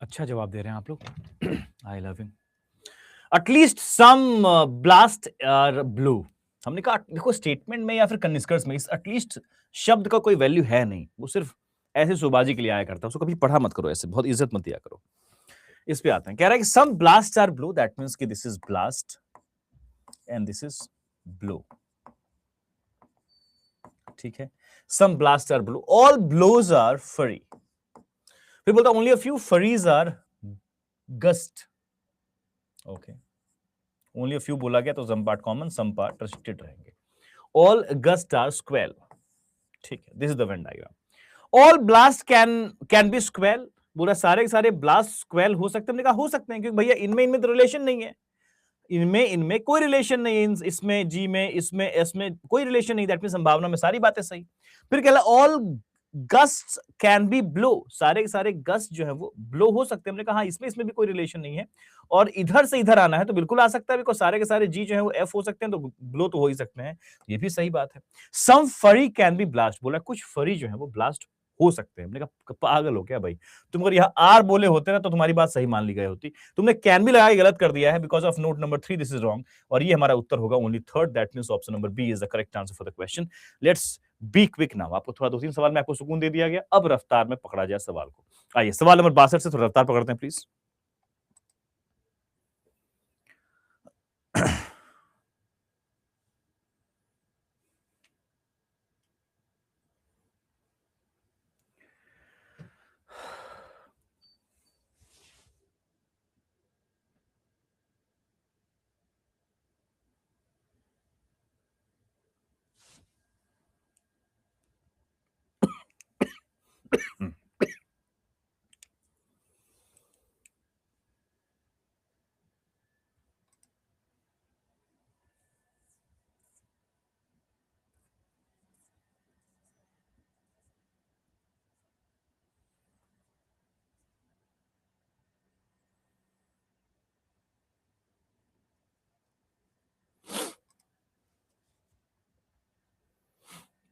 अच्छा जवाब दे रहे हैं आप लोग, I love you. At least some blast are blue, हमने कहा देखो स्टेटमेंट में या फिर निष्कर्ष में इस एटलीस्ट शब्द का कोई वैल्यू है नहीं, वो सिर्फ ऐसे शोबाजी के लिए आया करता है, उसको कभी पढ़ा मत करो, ऐसे बहुत इज्जत मत दिया करो। इस पे आते हैं, कह रहा है कि some blast are blue, that means कि this is blast and this is blue, ठीक है। Some blast are blue, all blows are furry, फिर बोलता only a few furries are gust, okay, only a few बोला गया तो some part common some part restricted रहेंगे। All gust are squirrel, ठीक है, this is the Venn diagram. All blast can be squirrel, बोला सारे के सारे ब्लास्ट स्क्वेल हो सकते हैं, हमने कहा हो सकते हैं क्योंकि भैया इनमें तो रिलेशन नहीं है, इनमें कोई रिलेशन नहीं है, इसमें जी में इसमें एस में कोई रिलेशन नहीं, दैट मीन संभावना में सारी बातें सही। फिर कह रहा all gust can be blow, सारे के सारे गस्ट जो है वो ब्लो हो सकते हैं। हमने कहा इसमें भी कोई रिलेशन नहीं है, और इधर से इधर आना है तो बिल्कुल आ सकता है, बिकॉज सारे के सारे जी जो है वो एफ हो सकते हैं, तो ब्लो तो हो ही सकते हैं, ये भी सही बात है। सम फरी कैन बी ब्लास्ट, बोला कुछ फरी जो है वो ब्लास्ट हो सकते हैं। हमने कहा पागल हो क्या भाई, तुम अगर यहाँ आर बोले होते ना तो तुम्हारी बात सही मान ली गई होती, तुमने कैन बी लगाई गलत कर दिया है, because of note number 3 this is wrong, और ये हमारा उत्तर होगा only third, that means option number B is the correct answer for the question. Let's be quick now, आपको थोड़ा 2-3 सवाल में आपको सुकून दे दिया गया, अब रफ्तार में पकड़ा जाए सवाल को। आइए सवाल नंबर 62 से थोड़ा रफ्तार पकड़ते हैं प्लीज।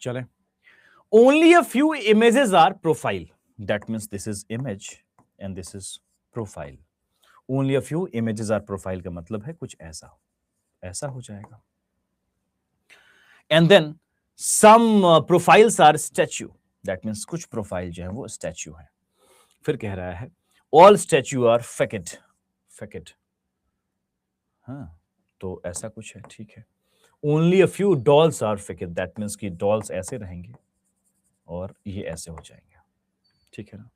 चले, only a few images are profile, that means this is image and this is profile, only a few images are profile का मतलब है कुछ ऐसा ऐसा हो जाएगा। And then some profiles are statue, that means कुछ प्रोफाइल जो है वो स्टैच्यू है। फिर कह रहा है all statue are faked, faked, हाँ तो ऐसा कुछ है, ठीक है। Only a few dolls are faked, that means कि डॉल्स ऐसे रहेंगे और ये ऐसे हो जाएंगे, ठीक है ना।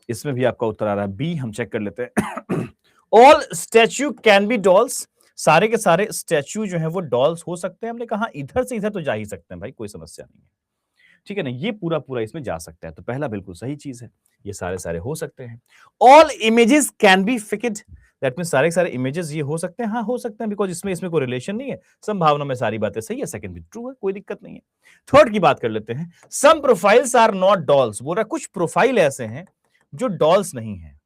इसमें भी आपका उत्तर आ रहा है बी, हम चेक कर लेते हैं। All statue can be dolls, सारे के सारे स्टैच्यू जो है वो डॉल्स हो सकते हैं। हमने कहा इधर से इधर तो जा ही सकते हैं भाई, कोई समस्या नहीं है, ठीक है ना। ये पूरा पूरा इसमें जा सकता है, तो पहला बिल्कुल सही चीज है, ये सारे सारे हो सकते हैं। All images can be faked, that mean सारे के सारे इमेजेस ये हो सकते हैं, हाँ हो सकते हैं, बिकॉज इसमें इसमें कोई रिलेशन नहीं है, संभावना में सारी बातें सही है, सेकंड भी ट्रू है, कोई दिक्कत नहीं है। थर्ड की बात कर लेते हैं, some profiles are not dolls, बोल रहा है कुछ प्रोफाइल ऐसे हैं जो डॉल्स नहीं है।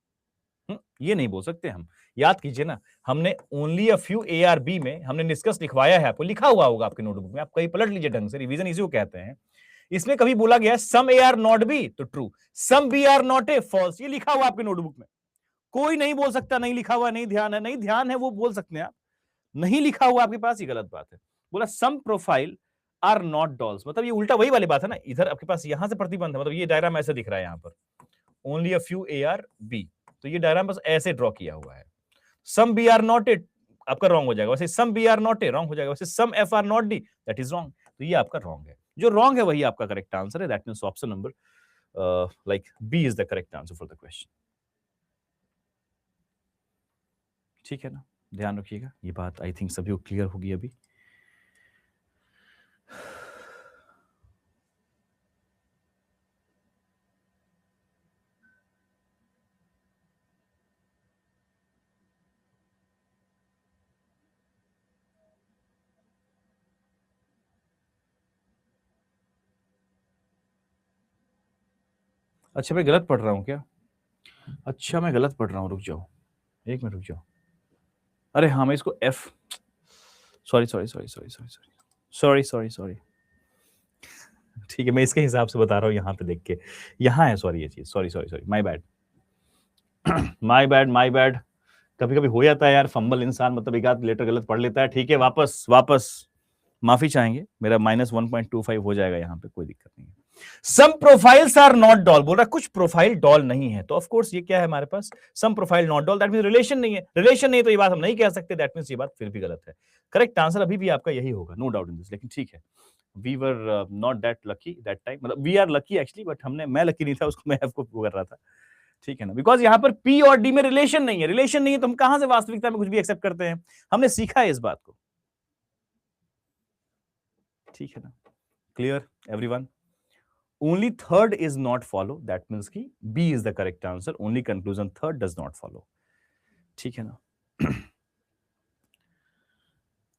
ये नहीं बोल सकते हम, याद कीजिए ना, हमने only a few A are B में हमने निष्कर्ष लिखवाया है, आपको लिखा हुआ होगा आपके नोटबुक में, आप कहीं पलट लीजिए ढंग से, रिवीजन इसी को कहते हैं। इसमें कभी बोला गया some A are not B तो true, some B are not A false, ये लिखा हुआ आपके नोटबुक में। कोई नहीं बोल सकता नहीं लिखा हुआ, नहीं ध्यान है, नहीं ध्यान है वो बोल सकते हैं आप, नहीं लिखा हुआ आपके पास, ये गलत बात है। बोला some profile are not dolls, मतलब ये उल्टा वही वाली बात है ना, इधर आपके पास यहां से प्रतिबंध है, मतलब ये डायग्राम ऐसे दिख रहा है यहां पर, only a few A are B, तो ये डायग्राम बस ऐसे ड्रॉ किया हुआ है। Some B are not A आपका रॉन्ग हो जाएगा, वैसे some B are not A wrong हो जाएगा, वैसे some F are not D that is wrong, तो ये आपका रॉन्ग है, जो रॉन्ग है वही आपका करेक्ट आंसर है, that means option number like B is the correct answer for the question, ठीक है ना। ध्यान रखिएगा, ये बात आई थिंक सभी को क्लियर होगी अभी। अच्छा मैं गलत पढ़ रहा हूँ क्या, अच्छा मैं गलत पढ़ रहा हूँ, रुक जाओ एक मिनट रुक जाओ, अरे हाँ मैं इसको F, sorry sorry sorry sorry sorry sorry sorry sorry, ठीक है मैं इसके हिसाब से बता रहा हूँ, यहाँ पे देख के यहाँ है, सॉरी ये चीज, sorry sorry sorry, my bad, my bad my bad, कभी कभी हो जाता है यार, फंबल इंसान, मतलब एक आध लेटर गलत पढ़ लेता है, ठीक है वापस वापस माफी चाहेंगे, मेरा -1.25 हो जाएगा यहाँ पे, कोई दिक्कत नहीं है। Some profiles are not doll, बोल रहा कुछ प्रोफाइल डॉल नहीं है, तो ऑफ कोर्स ये क्या है हमारे पास, some profile not doll, that means relation नहीं है, रिलेशन नहीं है तो ये बात हम नहीं कह सकते, दैट मींस ये बात फिर भी गलत है। करेक्ट आंसर अभी भी आपका यही होगा, नो डाउट इन दिस, लेकिन ठीक है, we were not that lucky that time, मतलब we are lucky actually, but हमने, मैं लकी नहीं था, उसको मैं आपको कर रहा था, ठीक है ना, बिकॉज यहाँ पर पी और डी में रिलेशन नहीं है, रिलेशन नहीं है तो हम कहां से वास्तविकता में कुछ भी एक्सेप्ट करते हैं, हमने सीखा है इस बात को, ठीक है ना, clear everyone. Only third is not follow, that means की B is the correct answer, only conclusion third does not follow, ठीक है ना।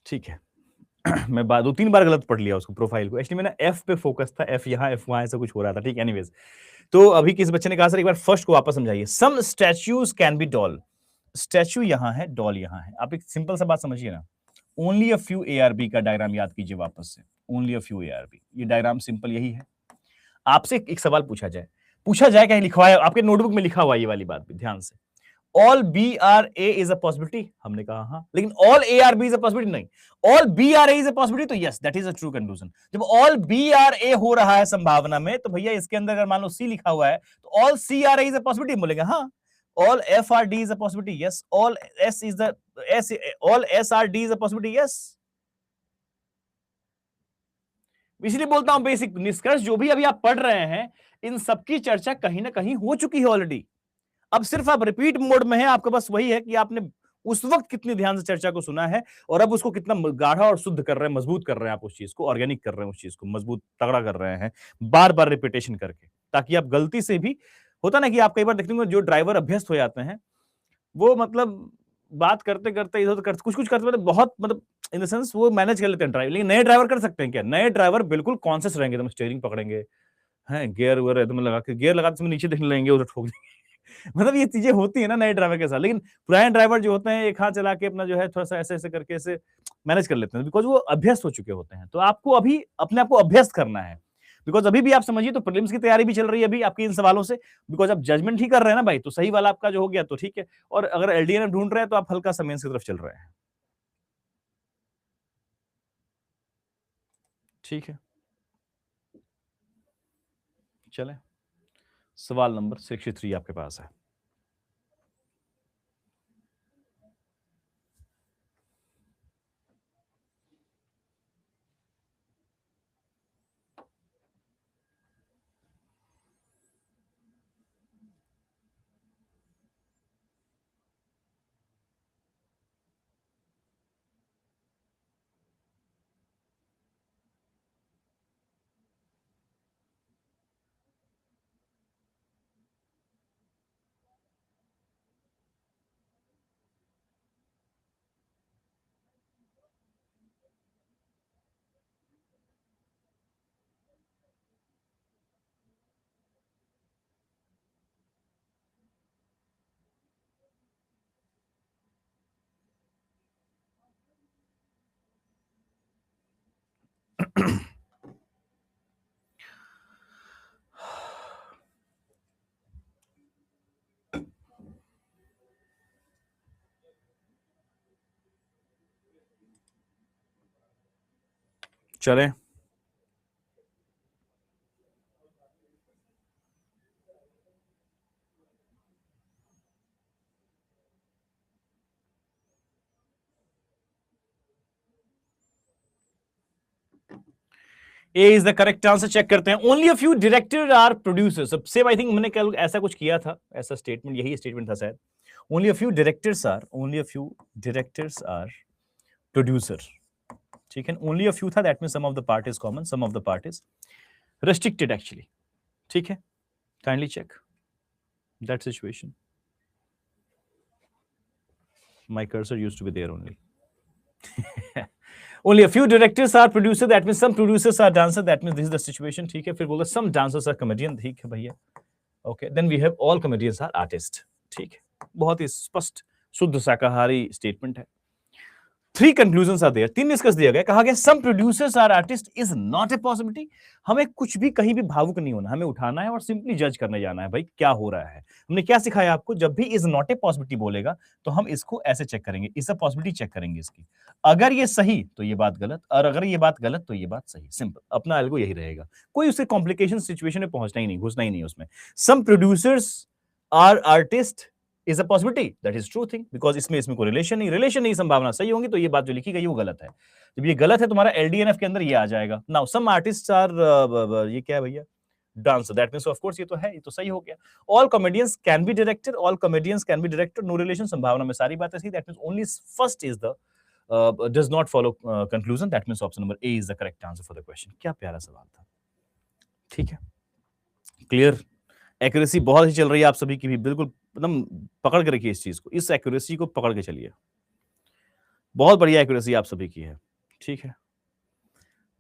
ठीक है, मैं 2-3 बार गलत पढ़ लिया उसको प्रोफाइल को। एक्चुअली मैंने एफ पे फोकस था, एफ यहाँ, एफ वहाँ ऐसा कुछ हो रहा था, ठीक है? एनीवेज़ तो अभी किस बच्चे ने कहा सर एक बार फर्स्ट को वापस समझाइए। Some statues can be doll. Statue यहाँ है, डॉल यहाँ है। आप एक सिंपल सा बात समझिए ना। ओनली अ फ्यू एआरबी का डायग्राम याद कीजिए वापस से। Only a few ARB. ये डायग्राम सिंपल यही है। आपसे एक सवाल पूछा जाए कहीं लिखा हुआ है, आपके नोटबुक में लिखा हुआ है ये वाली बात भी ध्यान से। All B are A is a possibility, हमने कहा हाँ, लेकिन all A are B is a possibility नहीं। All B are A is a possibility, तो yes that is a true conclusion. जब ऑल बी आर ए हो रहा है संभावना में, तो भैया इसके अंदर अगर मान लो सी लिखा हुआ है, तो all C are A is a possibility बोलेगा हाँ। All F are D is a possibility, yes. All S is the S, all S are D is a possibility, yes. इसलिए बोलता हूं बेसिक निष्कर्ष जो भी अभी आप पढ़ रहे हैं, इन सबकी चर्चा कहीं ना कहीं हो चुकी है ऑलरेडी। अब सिर्फ आप रिपीट मोड में हैं, आपके पास वही है कि आपने उस वक्त कितने ध्यान से चर्चा को सुना है और अब उसको कितना गाढ़ा और शुद्ध कर रहे हैं, मजबूत कर रहे हैं आप उस चीज को, ऑर्गेनिक कर रहे हैं उस चीज को, मजबूत तगड़ा कर रहे हैं बार बार रिपीटेशन करके, ताकि आप गलती से भी, होता ना कि आप कई बार देखते होंगे जो ड्राइवर अभ्यस्त हो जाते हैं, वो मतलब बात करते करते इधर उधर कुछ कुछ करते बहुत मतलब इन द सेंस वो मैनेज कर लेते हैं ड्राइव, लेकिन नए ड्राइवर कर सकते हैं क्या? नए ड्राइवर बिल्कुल कॉन्शियस रहेंगे, एकदम स्टीयरिंग पकड़ेंगे हैं, गियर वगैरह एकदम लगा के, गियर लगाते समय नीचे देखने लगेंगे, उधर ठोक देंगे। मतलब ये चीजें होती है ना नए ड्राइवर के साथ, लेकिन पुराने ड्राइवर जो होते हैं एक हाथ चला के अपना जो है थोड़ा सा ऐसे ऐसे करके ऐसे मैनेज कर लेते हैं, बिकॉज वो अभ्यस्त हो चुके होते हैं। तो आपको अभी अपने आप को अभ्यस्त करना है, बिकॉज अभी भी आप समझिए तो प्रीलिम्स की तैयारी भी चल रही है अभी आपके इन सवालों से, बिकॉज आप जजमेंट ही कर रहे हैं ना भाई, तो सही वाला आपका जो हो गया तो ठीक है, और अगर एलडीएनएफ ढूंढ रहे हैं तो आप हल्का सा मेंस की तरफ चल रहे हैं। ठीक है, चलें, सवाल नंबर 63 आपके पास है। चलें, A is the correct answer, check करते हैं। Only a few director are producers, सबसे आई थिंक मैंने कल ऐसा कुछ किया था, ऐसा स्टेटमेंट, यही स्टेटमेंट था शायद। Only a few directors are, only a few directors are producer, ठीक है। ओनली अ फ्यू था, that means some of the part is common, some of the part is restricted actually, ठीक है। Kindly check that situation. My cursor used to be there only. Only a few directors are producer, that means some producers are dancer, that means this is the situation, ठीक है। फिर बोला some dancers are comedian, ठीक है भैया, okay, then we have all comedians are artist, ठीक है। बहुत ही स्पष्ट शुद्ध शाकाहारी स्टेटमेंट है। 3 कंक्लूजन्स आर देयर, 3 निष्कर्ष दिया गया, कहा गया some producers are artist is not a possibility. हमें कुछ भी कहीं भी भावुक नहीं होना, हमें उठाना है और सिंपली जज करने जाना है, भाई क्या हो रहा है। हमने क्या सिखाया आपको, जब भी इज नॉट ए पॉसिबिलिटी बोलेगा तो हम इसको ऐसे चेक करेंगे, इज अ पॉसिबिलिटी चेक करेंगे इसकी, अगर ये सही तो ये बात गलत, और अगर ये बात गलत तो ये बात सही। सिंपल, अपना एल्गो यही रहेगा, कोई उससे कॉम्प्लिकेशन सिचुएशन में पहुंचना ही नहीं, घुसना ही नहीं उसमें। Some producers are artist is a possibility, that is true thing, because इसमें कोई रिलेशन नहीं, संभावना सही होंगी, तो ये बात जो लिखी गई वो गलत है। जब ये गलत है, तुम्हारा एलडीएनएफ के अंदर ये आ जाएगा। नाउ सम आर्टिस्ट आर, ये क्या है भैया, dancer, that means of course ये तो है, ये तो सही हो गया। All comedians can be director, all comedians can be director, no relation, संभावना में सारी बातें सही, that means only first is the does not follow conclusion, that means option number A is the correct answer for the question. क्या प्यारा सवाल था, ठीक है, क्लियर। एक्यूरेसी बहुत ही चल रही है आप सभी की भी, बिल्कुल एकदम पकड़ के रखिए इस चीज को, इस एक्यूरेसी को पकड़ के चलिए, बहुत बढ़िया एक्यूरेसी आप सभी की है, ठीक है।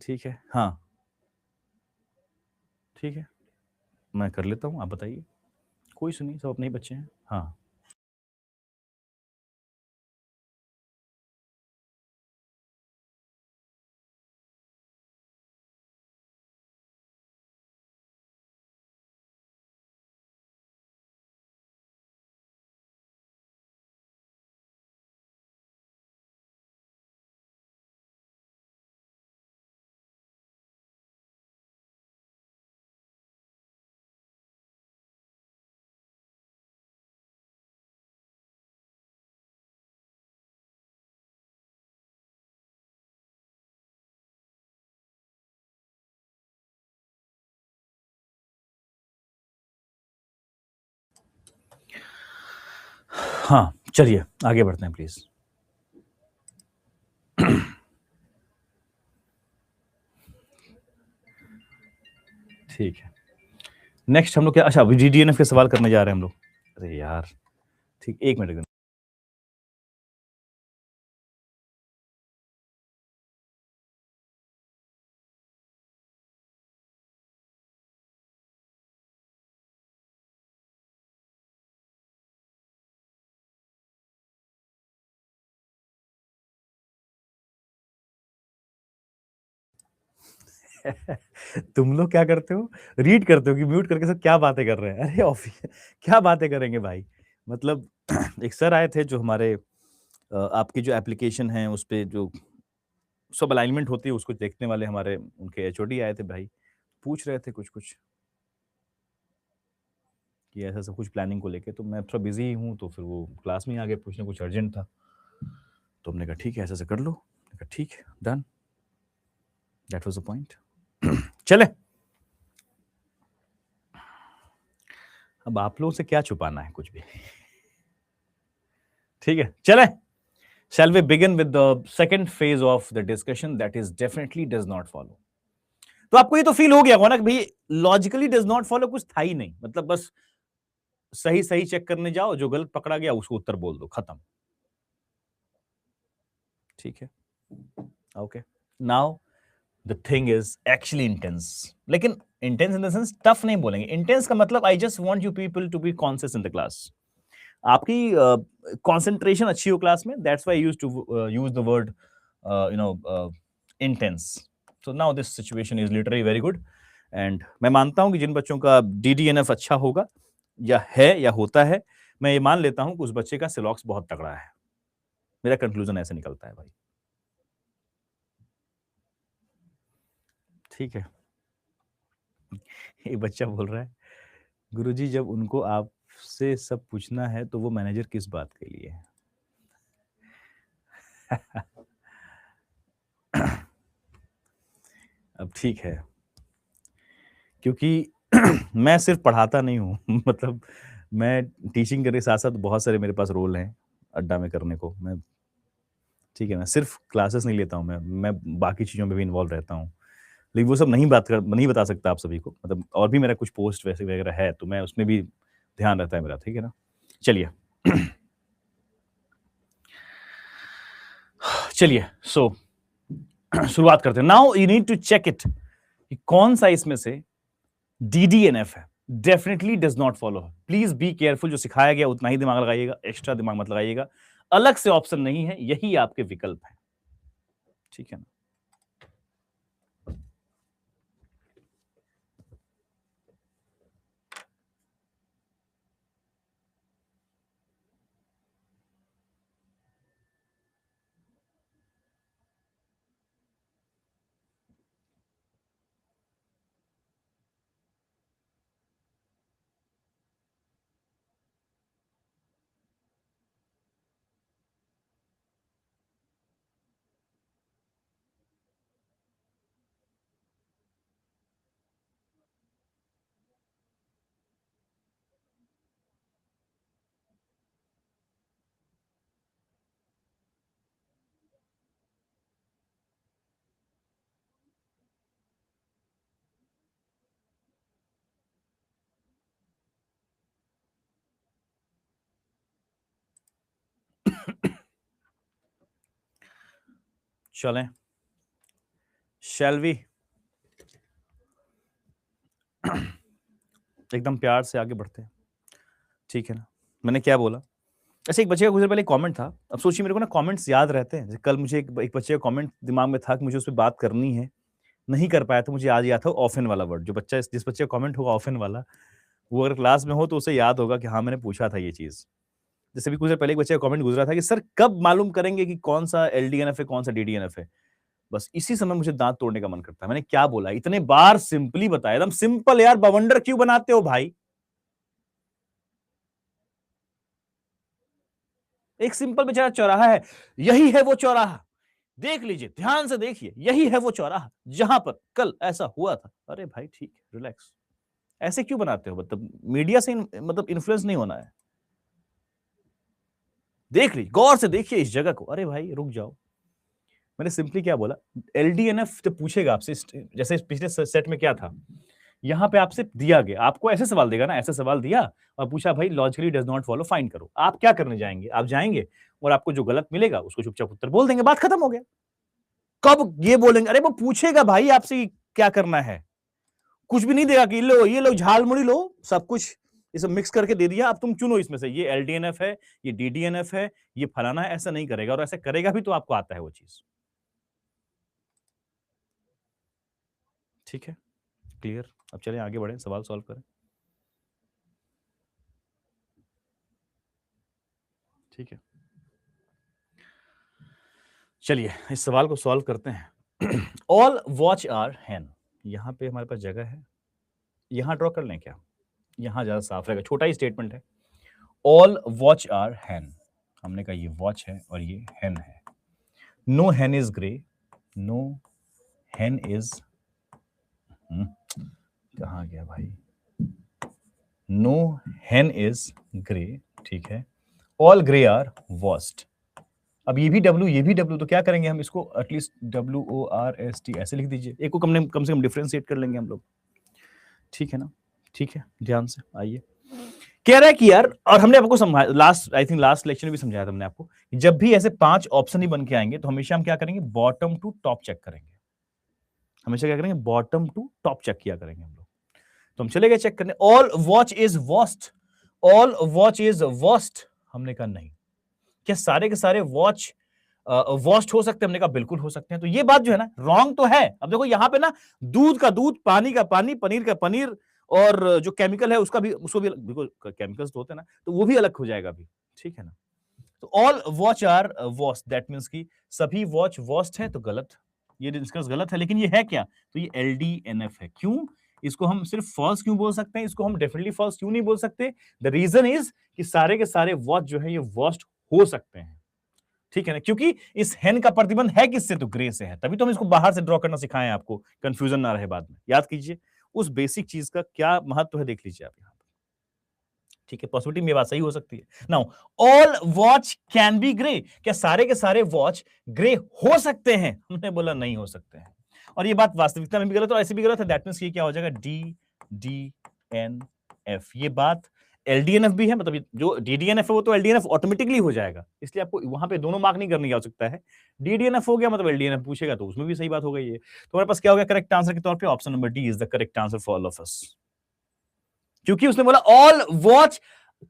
ठीक है, हाँ, ठीक है, मैं कर लेता हूँ, आप बताइए। कोई इश्यू नहीं, सब अपने ही बच्चे हैं। हाँ, हाँ, चलिए आगे बढ़ते हैं प्लीज़। ठीक है, नेक्स्ट हम लोग क्या अच्छा अभी डीडीएनएफ के सवाल करने जा रहे हैं हम लोग। अरे यार! ठीक 1 मिनट रुकिए। तुम लोग क्या करते हो? रीड करते हो कि म्यूट करके सब क्या बातें कर रहे हैं? अरे क्या बातें करेंगे भाई? मतलब एक सर आए थे जो हमारे आपकी जो एप्लीकेशन है उस पे जो सब अलाइनमेंट होती है उसको देखने वाले हमारे उनके एचओडी आए थे भाई। पूछ रहे थे कुछ-कुछ कि ऐसा सब कुछ प्लानिंग को लेके, तो मैं थोड़ा बिज़ी हूँ तो फिर वो क्लास में ही आ गए पूछने, कुछ अर्जेंट था। तो हमने कहा ठीक है ऐसा-ऐसा कर लो। मैंने कहा ठीक है, done, that was the point. चलें, अब आप लोगों से क्या छुपाना है कुछ भी। ठीक है, चलें। Shall we begin with the second phase of the discussion that is definitely does not follow. तो आपको ये तो फील हो गया होगा ना कि भाई लॉजिकली डज नॉट फॉलो कुछ था ही नहीं, मतलब बस सही सही चेक करने जाओ, जो गलत पकड़ा गया उसको उत्तर बोल दो, खत्म। ठीक है, okay, now the thing is actually intense, लेकिन intense in the sense tough नहीं बोलेंगे। इंटेंस का मतलब I just want you people to be conscious in the class. आपकी कंसंट्रेशन अच्छी हो क्लास में, that's why I used to use the word you know intense. So now this situation is literally very good and मैं मानता हूं कि जिन बच्चों का डीडीएनएफ अच्छा होगा या है या होता है, मैं ये मान लेता हूं कि उस बच्चे का सिलॉक्स बहुत तगड़ा है। मेरा कंक्लूजन ऐसे निकलता है भाई। ठीक है, एक बच्चा बोल रहा है गुरुजी जब उनको आपसे सब पूछना है तो वो मैनेजर किस बात के लिए है? अब ठीक है, क्योंकि मैं सिर्फ पढ़ाता नहीं हूँ मतलब मैं टीचिंग करने के साथ-साथ बहुत सारे मेरे पास रोल हैं अड्डा में करने को। मैं ठीक है, मैं सिर्फ क्लासेस नहीं लेता हूँ, मैं बाकी चीज़ों में भी इन्वॉल्व रहता हूँ। लेकिन वो सब नहीं बता सकता आप सभी को, मतलब और भी मेरा कुछ पोस्ट वैसे वगैरह है, तो मैं उसमें भी ध्यान रहता है मेरा, ठीक है ना? चलिए चलिए सो शुरुआत करते हैं। Now you need to check it कि कौन-सा इसमें से डीडीएनएफ है। Definitely does not follow. Please be careful, जो सिखाया गया उतना ही दिमाग लगाइएगा, एक्स्ट्रा दिमाग मत लगाइएगा। अलग से ऑप्शन नहीं है, यही आपके विकल्प हैं। ठीक है ना? चलें, शैल वी एकदम प्यार से आगे बढ़ते हैं, ठीक है ना। मैंने क्या बोला, ऐसे एक बच्चे का कुछ देर पहले कमेंट था। अब सोचिए मेरे को ना कमेंट्स याद रहते हैं। कल मुझे एक बच्चे का कमेंट दिमाग में था कि मुझे उस पर बात करनी है, नहीं कर पाया, तो मुझे आज याद था ऑफन वाला वर्ड। जो बच्चा जिस बच्चे का कमेंट होगा ऑफन वाला, वो अगर क्लास में हो तो उसे याद होगा कि हाँ मैंने पूछा था ये चीज। जैसे भी कुछ देर पहले एक बच्चे का कमेंट गुजरा था कि सर कब मालूम करेंगे कि कौन सा एलडीएनएफ है कौन सा डीडीएनएफ है। बस इसी समय मुझे दांत तोड़ने का मन करता है। मैंने क्या बोला, इतने बार सिंपली बताया, एकदम सिंपल यार, बवंडर क्यों बनाते हो भाई। एक सिंपल बेचारा चौराहा है, यही है वो चौराहा, देख लीजिए, ध्यान से देखिए, यही है वो चौराहा जहां पर कल ऐसा हुआ था। अरे भाई ठीक है, रिलैक्स। ऐसे क्यों बनाते हो, मतलब मीडिया से मतलब इन्फ्लुएंस नहीं होना है। देख लीजिए, गौर से देखिए इस जगह को। अरे भाई रुक जाओ। मैंने सिंपली क्या बोला, एलडीएनएफ जब पूछेगा आपसे, जैसे पिछले सेट में क्या था, यहां पे आपसे दिया गया, आपको ऐसे सवाल देगा ना, ऐसे सवाल दिया और पूछा भाई logically does not follow, find करो। आप क्या करने जाएंगे, आप जाएंगे और आपको जो गलत मिलेगा उसको चुपचाप उत्तर बोल देंगे, बात खत्म हो गया। कब ये बोलेंगे, अरे वो पूछेगा भाई आपसे क्या करना है, कुछ भी नहीं देगा कि लो ये लो झालमुड़ी लो, सब कुछ इसे मिक्स करके दे दिया, अब तुम चुनो इसमें से, ये एलडीएनएफ है, ये डीडीएनएफ है, ये फलाना है। ऐसा नहीं करेगा, और ऐसा करेगा भी तो आपको आता है वो चीज। ठीक है, क्लियर। अब चलें आगे बढ़ें, सवाल सॉल्व करें। ठीक है, चलिए इस सवाल को सॉल्व करते हैं। ऑल वॉच आर हैन, यहां पे हमारे पास जगह है, यहां ड्रॉ कर लें क्या, यहां ज्यादा साफ रहेगा, छोटा ही स्टेटमेंट है। ऑल वॉच आर हैन, हमने कहा ये वॉच है और ये हैन है। No hen is grey, no hen is, कहां गया भाई, नो हैन इज ग्रे, ठीक है। All grey are vast. अब ये भी डब्ल्यू ये भी डब्ल्यू, तो क्या करेंगे हम इसको, एटलीस्ट WORST ऐसे लिख दीजिए, एक को कम से कम डिफरेंशिएट कर लेंगे हम लोग। ठीक है ना, ठीक है, ध्यान से आइए। कह रहा है कि यार, और हमने आपको समझाया last, I think last lecture में भी समझाया था हमने आपको, जब भी ऐसे 5 ऑप्शन ही बन के आएंगे तो हमेशा हम क्या करेंगे, बॉटम टू टॉप चेक करेंगे। हमेशा क्या करेंगे, बॉटम टू टॉप चेक किया करेंगे हम लोग। तो हम चले गए चेक करने, all watch is vast, all watch is vast. हमने कहा नहीं। क्या सारे के सारे वॉच वॉस्ट हो सकते हैं, हमने कहा बिल्कुल हो सकते हैं। तो ये बात जो है ना, रॉन्ग तो है। अब देखो यहाँ पे ना, दूध का दूध, पानी का पानी, पनीर का पनीर, और जो केमिकल है उसका भी, उसको भी देखो, केमिकल्स तो होते हैं ना, तो वो भी अलग हो जाएगा अभी। ठीक है ना, तो ऑल वॉच आर वॉस्ट, दैट मींस कि सभी वॉच वॉस्ट है, तो गलत, ये डिस्कस गलत है। लेकिन ये है क्या, तो ये LDNF है। क्यों इसको हम सिर्फ फॉल्स क्यों बोल सकते हैं, इसको हम डेफिनेटली फॉल्स क्यों नहीं बोल सकते, द रीजन इज कि सारे के सारे वॉच जो है ये वॉस्ट हो सकते हैं। ठीक है ना, क्योंकि इस हेन का प्रतिबंध है किससे, तो ग्रे से है। तभी तो हम इसको बाहर से ड्रॉ करना सिखाएं आपको, कंफ्यूजन ना रहे बाद में। याद कीजिए उस बेसिक चीज का क्या महत्व है, देख लीजिए आप यहाँ पर। ठीक है, पॉसिबिलिटी में बात सही हो सकती है। Now all watch can be grey, क्या सारे के सारे वॉच ग्रे हो सकते हैं, हमने बोला नहीं हो सकते हैं। और ये बात वास्तविकता में भी गलत है और ऐसे भी गलत है। दैट मींस ये क्या हो जाएगा, DDNF। ये बात LDNF भी है, मतलब जो DDNF है वो तो LDNF ऑटोमेटिकली हो जाएगा, इसलिए आपको वहां पे दोनों मार्क नहीं करने की आवश्यकता है। DDNF हो गया मतलब LDNF पूछेगा तो उसमें भी सही बात हो गई है। तो हमारे पास क्या हो गया, करेक्ट आंसर के तौर पे option number D is the correct answer for all of अस। क्योंकि उसने बोला all watch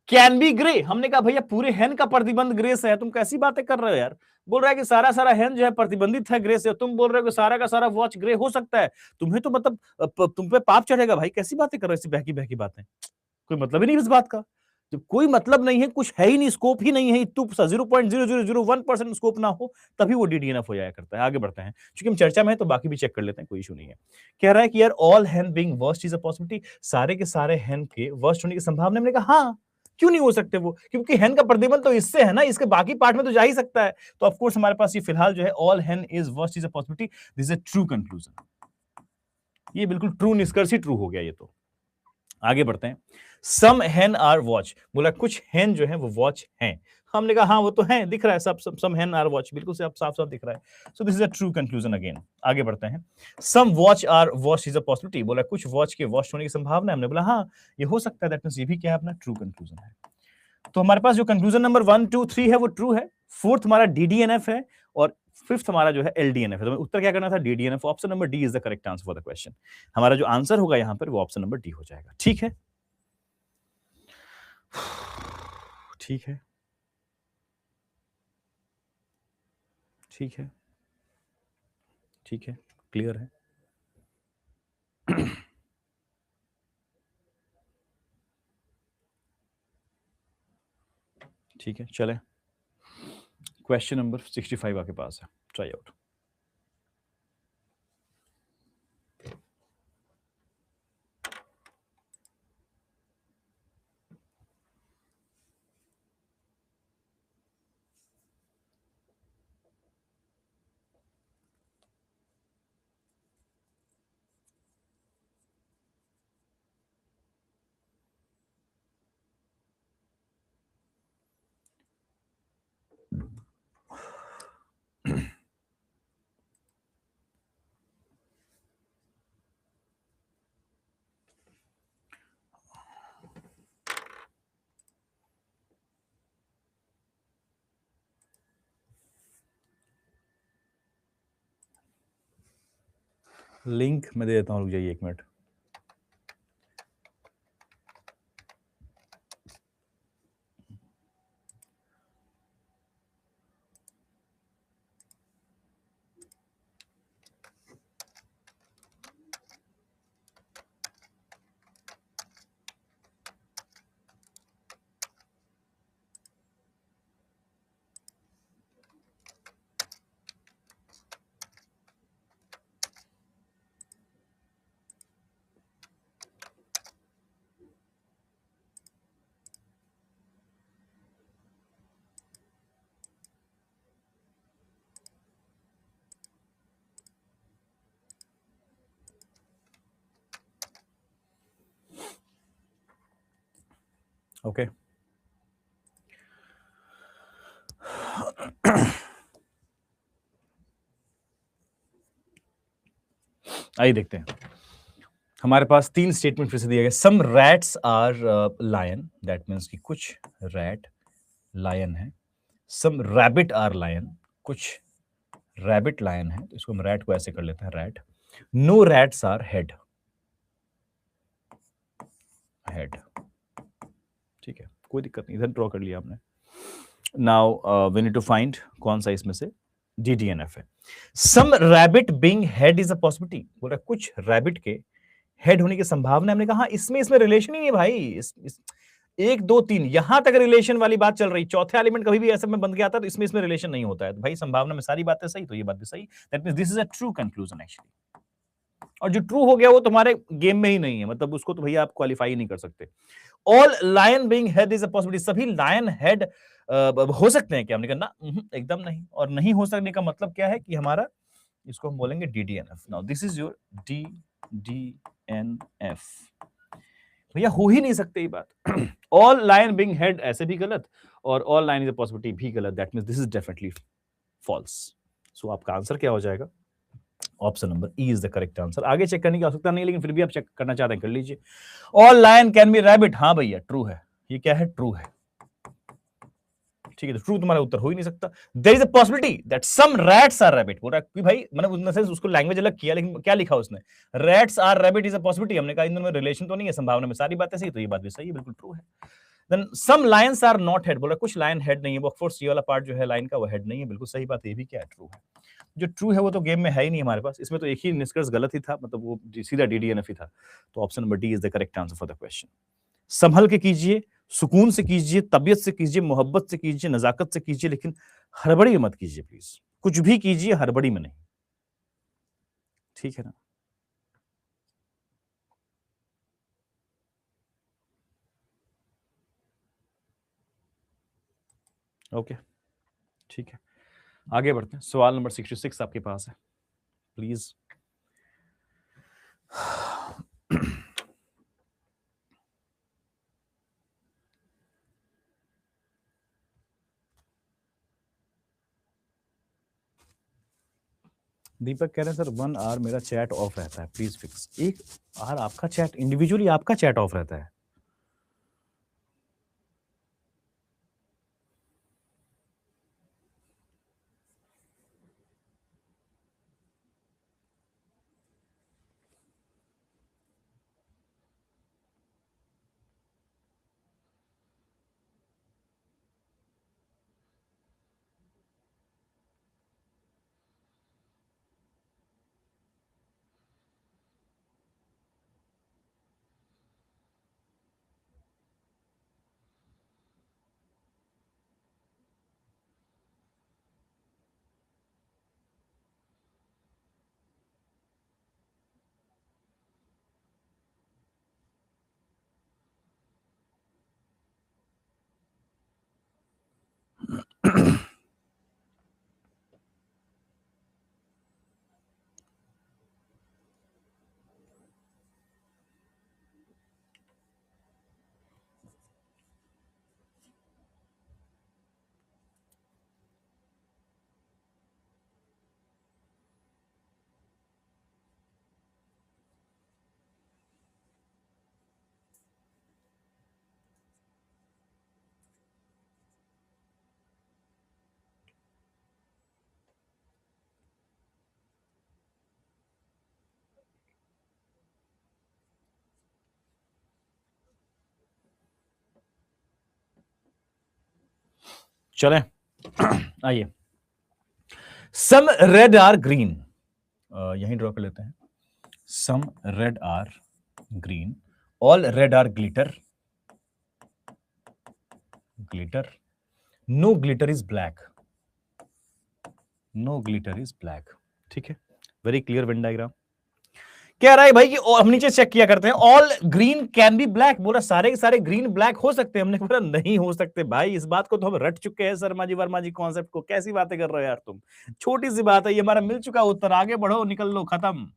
can be grey, हमने कहा भैया पूरे हैन का प्रतिबंध ग्रे से है, तुम कैसी बातें कर रहे हो यार। बोल रहा है कि सारा सारा हैन जो है प्रतिबंधित है ग्रे से, तुम बोल रहे हो कि सारा का सारा वॉच ग्रे हो सकता है। तुम्हें तो मतलब तुम पे पाप चढ़ेगा भाई, कैसी बातें कर रहे हो, ऐसी बहकी बहकी बातें, कोई मतलब ही नहीं इस बात का। जब कोई मतलब नहीं है, कुछ है ही नहीं, स्कोप ही नहीं है, इतु सा 0.0001% स्कोप ना हो, तभी वो DDNF हो जाया करता है। आगे बढ़ते हैं, क्योंकि हम चर्चा में है तो बाकी भी चेक कर लेते हैं, कोई इशू नहीं है। कह रहा है कि यार all hen being worst is a possibility, सारे के सारे हैन के वर्स्ट होने की संभावना। हमने कहा हाँ, क्यों नहीं हो सकते वो, क्योंकि हैन का प्रतिबंध तो इससे है ना, इसके बाकी पार्ट में तो जा ही सकता है। तो ऑफ कोर्स हमारे पास ये फिलहाल जो है all hen is worst is a possibility, this is a true conclusion. ये बिल्कुल ट्रू निष्कर्ष ही ट्रू हो गया ये तो। आगे बढ़ते हैं, सम हैन आर वॉच, बोला कुछ हैन जो है वो वॉच हैं। हमने कहा हाँ वो तो है, दिख रहा है सब, सम हैन आर वॉच, बिल्कुल से आप साफ साफ दिख रहा है। So this is a true conclusion again. आगे बढ़ते हैं, some watch are watch is a possibility, बोला कुछ वॉच के वॉच होने की संभावना है। हमने बोला हाँ ये हो सकता है, दैट मींस ये भी क्या है अपना ट्रू कंक्लूजन है। तो हमारे पास जो कंक्लूजन नंबर 1 2 3 है वो ट्रू है, फोर्थ हमारा DDNF है, और फिफ्थ हमारा जो है एलडीएनएफ है। तो उत्तर क्या करना था? DDNF. Option number D is the correct answer for the question. हमारा जो आंसर होगा यहां पर वो ऑप्शन नंबर डी हो जाएगा। ठीक है, ठीक है, ठीक है, ठीक है, क्लियर है। ठीक है, चले क्वेश्चन नंबर 65 आपके पास है, ट्राई आउट। लिंक मैं दे देता हूँ, रुक जाइए 1 मिनट। ओके, आइए देखते हैं। हमारे पास 3 स्टेटमेंट फिर से दिए गए। Some rats are lion, that means कि कुछ रैट लायन है। सम रैबिट आर लायन, कुछ रैबिट लायन है। तो इसको हम रैट को ऐसे कर लेते हैं, rat. No rats are head, head. ठीक है, कोई दिक्कत नहीं, इधर ड्रॉ कर लिया हमने। Now we need to find कौन सा इसमें से डीडीएनएफ है। Some rabbit being head is a possibility, बोल रहा है कुछ रैबिट के हेड होने की संभावना। हमने कहा इसमें रिलेशन ही नहीं है भाई। इस 1 2 3 यहां तक रिलेशन वाली बात चल रही। चौथा एलिमेंट कभी भी ऐसे में बंद गया था तो इसमें रिलेशन नहीं होता है। तो भाई संभावना में सारी बातें सही, तो ये बात भी सही। That means this is a true conclusion actually. और जो ट्रू हो गया वो तुम्हारे गेम में ही नहीं है, मतलब उसको तो भैया आप क्वालिफाई नहीं कर सकते। All lion being head is a possibility, सभी लायन हेड हो सकते हैं क्या? हमने कहा ना, एकदम नहीं। और नहीं हो सकने का मतलब क्या है कि हमारा, इसको हम बोलेंगे DDNF. Now this is your DDNF. भैया हो ही नहीं सकते ये बात। ऑल लायन बीइंग हेड ऐसे भी गलत, और all lion is a possibility भी गलत। That means this is definitely false. So आपका आंसर क्या हो जाएगा? Option number E is the correct answer. आगे चेक करने की आवश्यकता नहीं, लेकिन फिर भी आप चेक करना चाहते हैं कर लीजिए। All lion can be rabbit, हाँ भैया ट्रू है। ये क्या है? ट्रू है। ठीक है, तो ट्रू तुम्हारा उत्तर हो ही नहीं सकता। There is a possibility that some rats are rabbit. बोल रहा है कि भाई मैंने उसने से उसको लैंग्वेज अलग किया, लेकिन क्या लिखा उसने? Rats are rabbit is a possibility. हमने कहा इन दोनों में रिलेशन तो नहीं है, संभावना में सारी बातें सही, तो ये बात भी सही है, बिल्कुल ट्रू है। Then some lions are not head, बोला कुछ लायन हेड नहीं है। वो ऑफ कोर्स ये वाला पार्ट जो है लाइन का वो हेड नहीं है, बिल्कुल सही बात है। ये भी क्या है? ट्रू है। जो ट्रू है वो तो गेम में है ही नहीं हमारे पास। इसमें तो एक ही निष्कर्ष गलत ही था, मतलब वो सीधा डीडीएनएफ ही था। तो option number D is the correct answer for the question. संभल के कीजिए, सुकून से कीजिए, तबीयत से कीजिए, मोहब्बत से कीजिए, नजाकत से कीजिए, लेकिन हड़बड़ी में मत कीजिए प्लीज। कुछ भी कीजिए हड़बड़ी में नहीं। ठीक है ना? ओके, ठीक है, आगे बढ़ते हैं। सवाल नंबर 66 आपके पास है, प्लीज। दीपक कह रहे हैं सर 1 आवर मेरा चैट ऑफ रहता है, प्लीज फिक्स। 1 आवर आपका चैट, इंडिविजुअली आपका चैट ऑफ रहता है? चलें आइए, सम रेड आर ग्रीन, यहीं ड्रॉ कर लेते हैं। Some red are green, all red are glitter, glitter, no glitter is black, no glitter is black. ठीक है, वेरी क्लियर वेन डायग्राम। कह रहा है भाई कि हम नीचे चेक किया करते हैं, all green can be black, बोला सारे के सारे ग्रीन ब्लैक हो सकते हैं। हमने बोला नहीं हो सकते भाई, इस बात को तो हम रट चुके हैं शर्मा जी वर्मा जी कॉन्सेप्ट को, कैसी बातें कर रहे हो यार तुम, छोटी सी बात है, ये हमारा मिल चुका उत्तर, आगे बढ़ो, निकल लो, खत्म।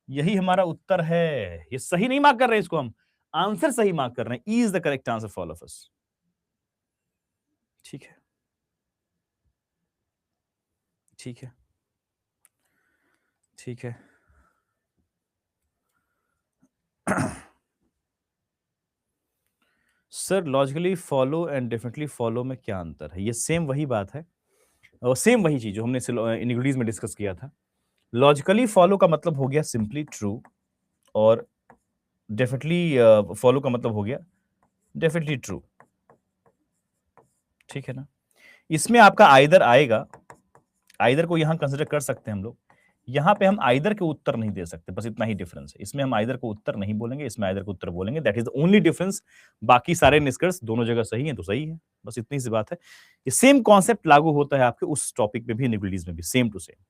यही हमारा उत्तर है, ये सही नहीं मार्क कर रहे हैं इसको हम, आंसर सही मार्क कर रहे हैं। ई is the correct answer for all of अस। ठीक है, ठीक है, ठीक है। Sir logically follow and definitely follow में क्या अंतर है? ये सेम वही बात है, और सेम वही चीज जो हमने इनिक्विटीज में डिस्कस किया था। लॉजिकली फॉलो का मतलब हो गया सिंपली ट्रू, और डेफिनेटली फॉलो का मतलब हो गया डेफिनेटली ट्रू। ठीक है ना, इसमें आपका आइदर आएगा, आइदर को यहां कंसिडर कर सकते हैं हम लोग, यहां पे हम आइदर के उत्तर नहीं दे सकते, बस इतना ही डिफरेंस है। इसमें हम आइदर को उत्तर नहीं बोलेंगे, इसमें आइदर को उत्तर बोलेंगे, that is the only difference. बाकी सारे निष्कर्ष दोनों जगह सही है तो सही है, बस इतनी सी बात है। ये सेम कॉन्सेप्ट लागू होता है आपके उस टॉपिक पे भी, इनिक्विटीज में भी, सेम टू सेम।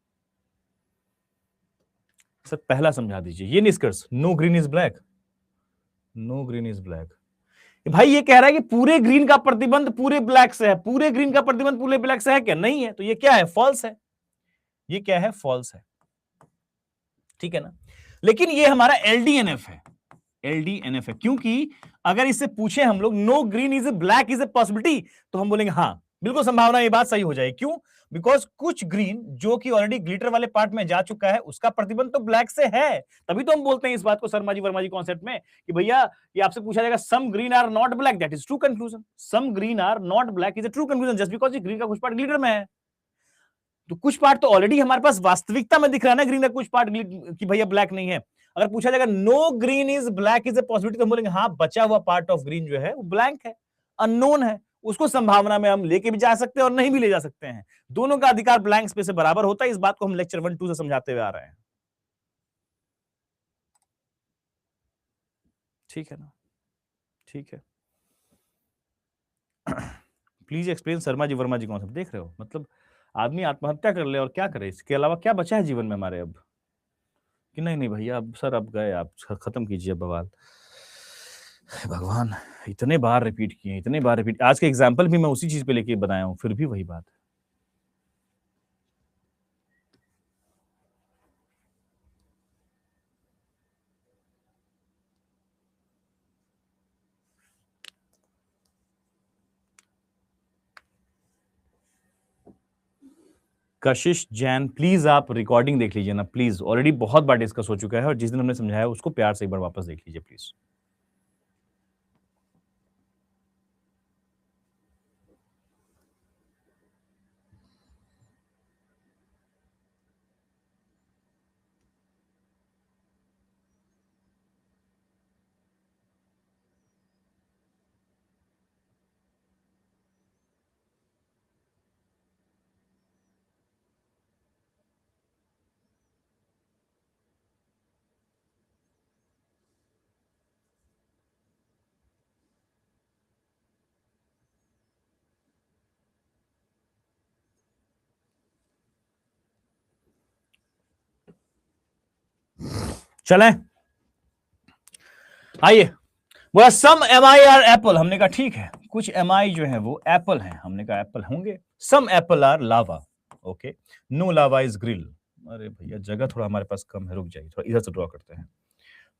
सर पहला समझा दीजिए, ये निष्कर्ष no green is black, no green is black, भाई ये कह रहा है कि पूरे ग्रीन का प्रतिबंध पूरे ब्लैक से है, पूरे ग्रीन का प्रतिबंध पूरे ब्लैक से है क्या? नहीं है, तो ये क्या है? फॉल्स है। ये क्या है? फॉल्स है। ठीक है ना, लेकिन ये हमारा एलडीएनएफ है, एलडीएनएफ है, क्योंकि अगर इससे पूछे हम लोग no green is black is a possibility, तो हम बोलेंगे हाँ बिल्कुल संभावना ये बात सही हो जाएगी। क्यों? बिकॉज कुछ ग्रीन जो कि ऑलरेडी ग्लिटर वाले पार्ट में जा चुका है, उसका प्रतिबंध तो ब्लैक से है, तभी तो हम बोलते हैं इस बात को शर्मा जी वर्मा जी कॉन्सेप्ट में कि भैया ये आपसे पूछा जाएगा some green are not black, that is true conclusion. Some green are not black is a true conclusion just because green का कुछ पार्ट ग्लिटर में है, तो कुछ पार्ट तो ऑलरेडी हमारे पास वास्तविकता में दिख रहा है ना ग्रीन का कुछ पार्ट कि भैया ब्लैक नहीं है। अगर पूछा जाएगा no green is black is a possibility, तो हम बोलेंगे हाँ बचा हुआ पार्ट ऑफ ग्रीन जो है वो ब्लैंक है, अननोन है, उसको संभावना में हम लेके भी जा सकते हैं और नहीं भी ले जा सकते हैं। दोनों का अधिकार ब्लैंक स्पेस से बराबर होता है, इस बात को हम लेक्चर 1-2 से समझाते हुए आ रहे हैं। ठीक है ना, ठीक है। Please explain Sharma ji Verma ji concept. देख रहे हो, मतलब आदमी आत्महत्या कर ले और क्या करे, इसके अलावा क्या बचा है जीवन में हमारे अब कि नहीं नहीं भैया अब सर अब गए, आप खत्म कीजिए बवाल। भगवान, इतने बार रिपीट किए, इतने बार रिपीट, आज के एग्जाम्पल भी मैं उसी चीज पे लेके बनाया हूं, फिर भी वही बात है। कशिश जैन, प्लीज आप रिकॉर्डिंग देख लीजिए ना प्लीज, ऑलरेडी बहुत बार डिस्कस हो चुका है और जिस दिन हमने समझाया उसको प्यार से एक बार वापस देख लीजिए प्लीज। चलें, आइए, बोला some M I are Apple, हमने कहा ठीक है, कुछ एम आई जो है वो एप्पल है, हमने कहा एप्पल होंगे। Some apple are lava, okay, no lava is grill. अरे भैया जगह थोड़ा हमारे पास कम है, रुक जाइए थोड़ा इधर से ड्रॉ करते हैं।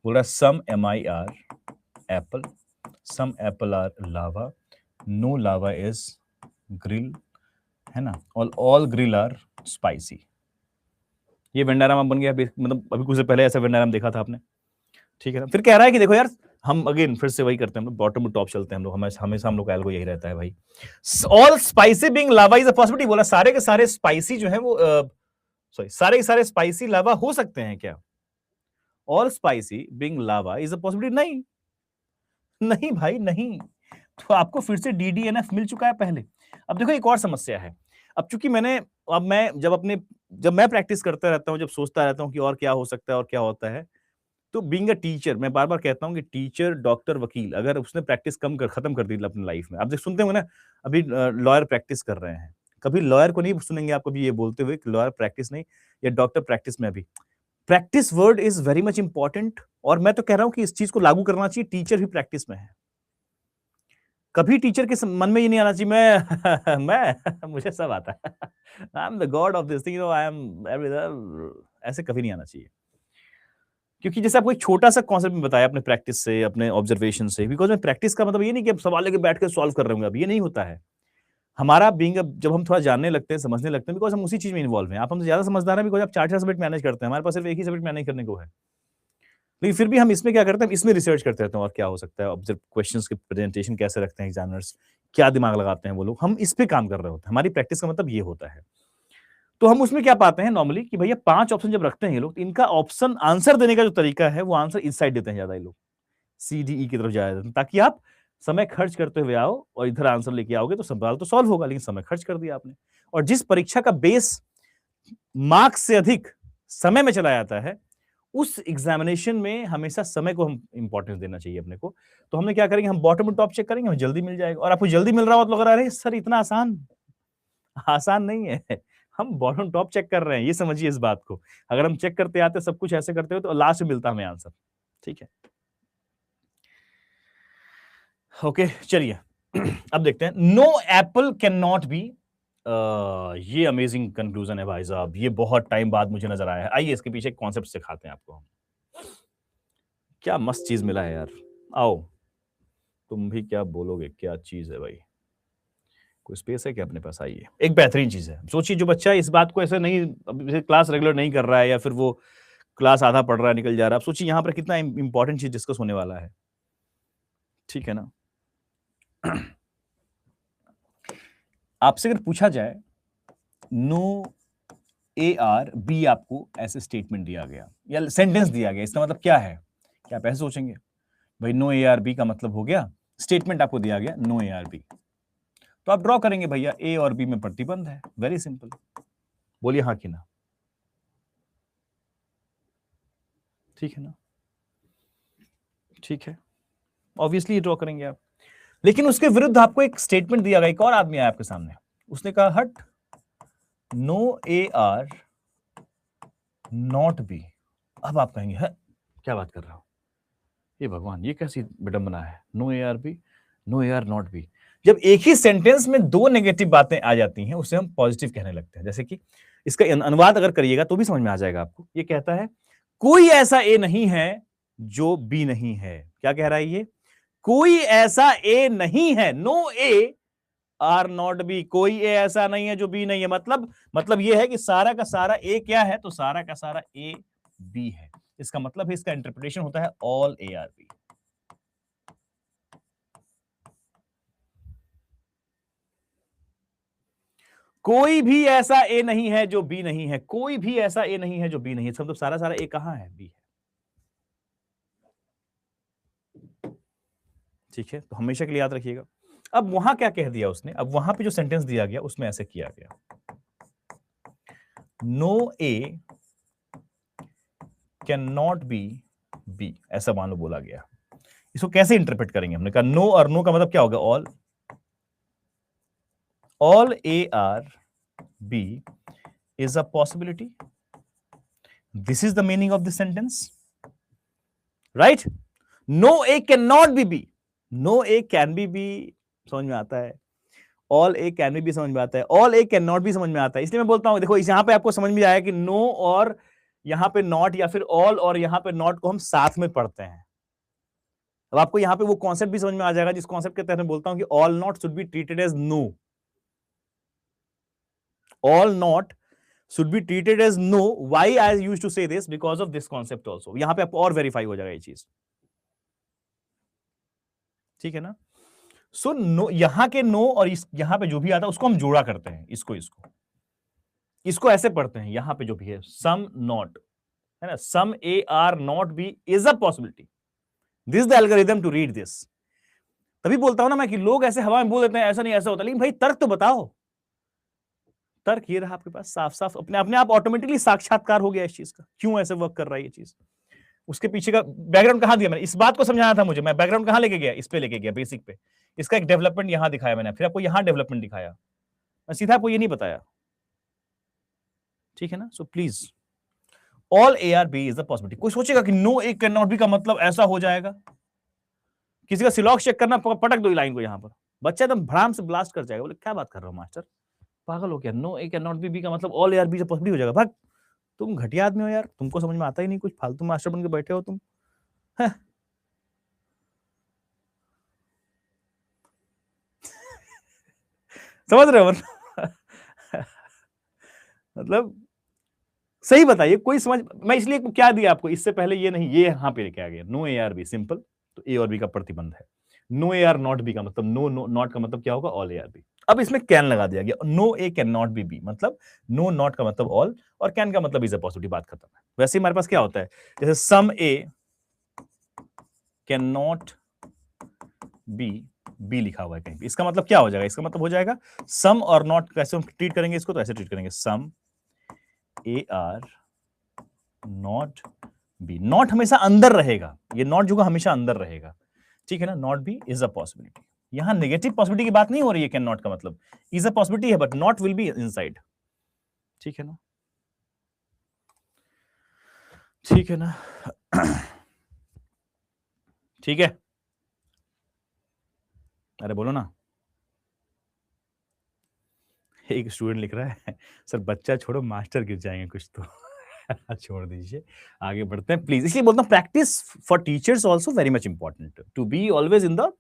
बोला some M I are apple, some apple are lava, no lava is grill, है ना, ऑल ग्रिल आर स्पाइसी। ये वेंडाराम बन गया, मतलब अभी कुछ पहले ऐसा वेंडाराम देखा था आपने। ठीक है ना, फिर कह रहा है कि देखो यार, हम अगेन फिर से वही करते हैं, हम लोग बॉटम टू टॉप चलते हैं हम लोग, हमेशा हम लोग का एल्गो यही रहता है भाई। All spicy being lava is a possibility, बोला सारे के सारे स्पाइसी जो है वो सॉरी सारे के सारे स्पाइसी लावा हो सकते हैं क्या? All spicy being lava is a possibility, नहीं नहीं भाई नहीं, तो आपको फिर से DDNF मिल चुका है पहले। अब देखो एक और समस्या है। अब चूँकि मैं जब मैं प्रैक्टिस करता रहता हूँ, जब सोचता रहता हूँ कि और क्या हो सकता है और क्या होता है, तो बीइंग अ टीचर मैं बार-बार कहता हूँ कि टीचर, डॉक्टर, वकील अगर उसने प्रैक्टिस खत्म कर दी अपनी लाइफ में। आप जब सुनते होंगे ना अभी लॉयर प्रैक्टिस कर रहे हैं। कभी लॉयर को नहीं सुनेंगे आप कभी ये बोलते हुए कि लॉयर प्रैक्टिस नहीं या डॉक्टर प्रैक्टिस में अभी। Practice word is very much important और मैं तो कह रहा हूँ कि इस चीज़ को लागू करना चाहिए, टीचर भी प्रैक्टिस में है। कभी टीचर के मन में ये नहीं आना चाहिए मैं मुझे सब आता है I am the God of this thing I am ऐसे कभी नहीं आना चाहिए क्योंकि जैसे आपको एक छोटा सा कॉन्सेप्ट में बताया अपने प्रैक्टिस से अपने ऑब्जर्वेशन से बिकॉज में प्रैक्टिस का मतलब ये नहीं कि आप सवाल लेके बैठ के सॉल्व कर रहे होंगे अब ये नहीं होता है हमारा जब हम थोड़ा जानने लगते हैं समझने लगते हैं बिकॉज हम उसी चीज में इन्वॉल्व हैं आप हमसे ज्यादा समझदार हैं बिकॉज आप 4 सब्जेक्ट मैनेज करते हैं हमारे पास सिर्फ एक ही सब्जेक्ट मैनेज करने को है लेकिन फिर भी हम इसमें क्या करते हैं इसमें रिसर्च करते रहते हैं और क्या हो सकता है ऑब्जर्व क्वेश्चंस के प्रेजेंटेशन कैसे रखते हैं एग्जामिनर्स क्या दिमाग लगाते हैं वो लोग हम इस पे काम कर रहे होते हैं हमारी प्रैक्टिस का मतलब ये होता है तो हम उसमें क्या पाते हैं नॉर्मली कि भैया 5 ऑप्शन जब रखते हैं ये लोग तो इनका ऑप्शन आंसर देने का जो तरीका है वो आंसर इस साइड देते हैं ज्यादा ये लोग CDE की तरफ जाया ताकि आप समय खर्च करते हुए आओ और इधर आंसर लेके आओगे तो सवाल तो सॉल्व होगा लेकिन समय खर्च कर दिया आपने और जिस परीक्षा का बेस मार्क्स से अधिक समय में चला जाता है उस एग्जामिनेशन में हमेशा समय को हम इंपॉर्टेंस देना चाहिए अपने को तो हमने क्या करेंगे हम बॉटम टॉप चेक करेंगे हमें जल्दी मिल जाएगा और आपको जल्दी मिल रहा हो तो लग रहा है सर इतना आसान आसान नहीं है हम बॉटम टॉप चेक कर रहे हैं ये समझिए इस बात को अगर हम चेक करते आते सब कुछ ऐसे करते हो तो लास्ट में मिलता हमें आंसर ठीक है ओके चलिए अब देखते हैं no apple can not be ये अमेजिंग कंक्लूजन है भाई साहब ये बहुत टाइम बाद मुझे नजर आया है आइए इसके पीछे कॉन्सेप्ट सिखाते हैं आपको हम क्या मस्त चीज मिला है यार आओ तुम भी क्या बोलोगे क्या चीज है भाई कोई स्पेस है क्या अपने पास आइए एक बेहतरीन चीज है सोचिए जो बच्चा इस बात को ऐसे नहीं क्लास रेगुलर नहीं कर रहा है या फिर वो क्लास आधा पढ़ रहा है निकल जा रहा है सोचिए यहाँ पर कितना इंपॉर्टेंट चीज डिस्कस होने वाला है ठीक है ना आपसे अगर पूछा जाए नो ARB आपको ऐसे स्टेटमेंट दिया गया या सेंटेंस दिया गया इसका मतलब क्या है क्या आप ऐसे सोचेंगे भाई नो ARB का मतलब हो गया स्टेटमेंट आपको दिया गया नो ARB तो आप ड्रॉ करेंगे भैया A और B में प्रतिबंध है वेरी सिंपल बोलिए हाँ कि ना ठीक है ना ठीक है ऑब्वियसली ड्रॉ करेंगे आप लेकिन उसके विरुद्ध आपको एक स्टेटमेंट दिया गया एक और आदमी आया आपके सामने उसने कहा हट नो AR नॉट B अब आप कहेंगे है क्या बात कर रहा हूं ये भगवान ये कैसी विडंबना है no ARB no AR not B जब एक ही सेंटेंस में दो नेगेटिव बातें आ जाती हैं उसे हम पॉजिटिव कहने लगते हैं जैसे कि इसका अनुवाद अगर करिएगा तो भी समझ में आ जाएगा आपको ये कहता है कोई ऐसा A नहीं है जो B नहीं है क्या कह रहा है ये कोई ऐसा A नहीं है नो AR नॉट B कोई A ऐसा नहीं है जो B नहीं है मतलब ये है कि सारा का सारा A क्या है तो सारा का सारा A B है इसका मतलब है इसका इंटरप्रिटेशन होता है ऑल ARB कोई भी ऐसा A नहीं है जो B नहीं है कोई भी ऐसा A नहीं है जो B नहीं है मतलब सारा सारा A कहां है B है ठीक है तो हमेशा के लिए याद रखिएगा अब वहां क्या कह दिया उसने अब वहां पे जो सेंटेंस दिया गया उसमें ऐसे किया गया no A can not be B ऐसा मान लो बोला गया इसको कैसे इंटरप्रेट करेंगे हमने कहा नो और नो का मतलब क्या होगा all ARB is a possibility this is the meaning of this sentence right no A cannot be B no A can be B समझ में आता है all A can be B समझ में आता है ऑल A कैन नॉट भी समझ में आता है इसलिए मैं बोलता हूं देखो यहां पे आपको समझ में आया कि नो और यहां पे नॉट या फिर ऑल और यहां पे नॉट को हम साथ में पढ़ते हैं अब आपको यहां पे वो कॉन्सेप्ट भी समझ में आ जाएगा जिस कॉन्सेप्ट के तहत मैं बोलता हूं कि all not should be treated as no all not should be treated as no why I used to say this because of this concept also यहां पे आपको और वेरीफाई हो जाएगा ये चीज ठीक है ना सो नो यहां के नो और यहां पे जो भी आता है उसको हम जोड़ा करते हैं इसको ऐसे पढ़ते हैं यहां पे जो भी है सम नॉट है ना सम AR not B is a possibility this is the algorithm to read this तभी बोलता हूं ना मैं कि लोग ऐसे हवा में बोल देते हैं ऐसा नहीं ऐसा होता, लेकिन भाई तर्क तो बताओ। तर्क ये रहा आपके पास, साफ साफ अपने अपने आप ऑटोमेटिकली साक्षात्कार हो गया इस चीज का, क्यों ऐसे वर्क कर रहा है ये चीज। उसके पीछे का बैकग्राउंड कहां दिया मैंने, इस बात को समझाना था मुझे, मैं बैकग्राउंड कहां लेके गया, इस पे लेके गया, बेसिक पे। इसका एक डेवलपमेंट यहां दिखाया मैंने, फिर आपको यहां डेवलपमेंट दिखाया, मैं सीधा आपको ये नहीं बताया। ठीक है ना, so please all A are B is the possibility. कोई सोचेगा कि no A can not B का मतलब ऐसा हो जाएगा, किसी का सिलॉक्स चेक करना, पटक दो लाइन को यहां पर, बच्चा एकदम भड़ाम से ब्लास्ट कर जाएगा, बोले क्या बात कर रहे हो मास्टर, पागल हो क्या, no A can not B का मतलब all A are B possibility हो जाएगा, भाग, तुम घटिया आदमी हो यार, तुमको समझ में आता ही नहीं कुछ, फालतू मास्टर बन के बैठे हो तुम। समझ रहे हो मतलब सही बताइए, कोई समझ, मैं इसलिए क्या दिया आपको, इससे पहले ये नहीं, ये यहां पे लेके आ गया, no A are B simple, तो ए और बी का प्रतिबंध है। No A are not B का मतलब, नो नो नॉट का मतलब क्या होगा, ऑल ए आर बी। अब इसमें कैन लगा दिया गया, no A can not B B मतलब नो नॉट का मतलब ऑल, और कैन का मतलब इज अ पॉसिबिलिटी, बात खत्म है। वैसे हमारे पास क्या होता है, जैसे सम ए कैन नॉट बी, बी लिखा हुआ है कहीं, इसका मतलब क्या हो जाएगा, इसका मतलब हो जाएगा सम और नॉट, कैसे हम ट्रीट करेंगे इसको, तो ऐसे ट्रीट करेंगे, some A are not B, not हमेशा अंदर रहेगा, ये नॉट जो हमेशा अंदर रहेगा, ठीक है ना, not be is a possibility. यहां नेगेटिव पॉसिबिलिटी की बात नहीं हो रही है, कैन नॉट का मतलब इज अ पॉसिबिलिटी है, but not will be inside, ठीक है ना, ठीक है ना ठीक है, अरे बोलो ना। एक स्टूडेंट लिख रहा है सर बच्चा छोड़ो मास्टर गिर जाएंगे कुछ तो छोड़ दीजिए, आगे बढ़ते हैं प्लीज। इसलिए बोलता हूं practice for teachers also very much important, to be always in the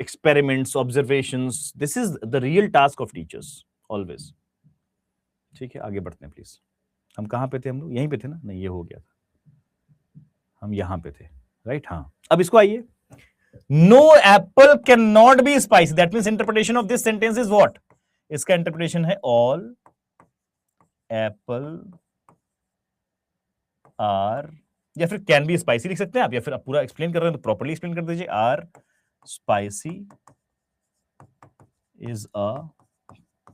experiments, observations, this is the real task of teachers always। ठीक है, आगे बढ़ते हैं प्लीज। हम कहां पे थे, हम लोग यहीं पे थे ना, नहीं ये हो गया था, हम यहां पे थे, राइट, हाँ। अब इसको आइए, no apple can not be spicy, that means interpretation of this sentence is what, इसका इंटरप्रिटेशन है ऑल एप्पल आर, या फिर कैन बी स्पाइसी लिख सकते हैं आप, या फिर आप पूरा एक्सप्लेन कर रहे हैं तो प्रॉपर्ली एक्सप्लेन कर दीजिए, are spicy is a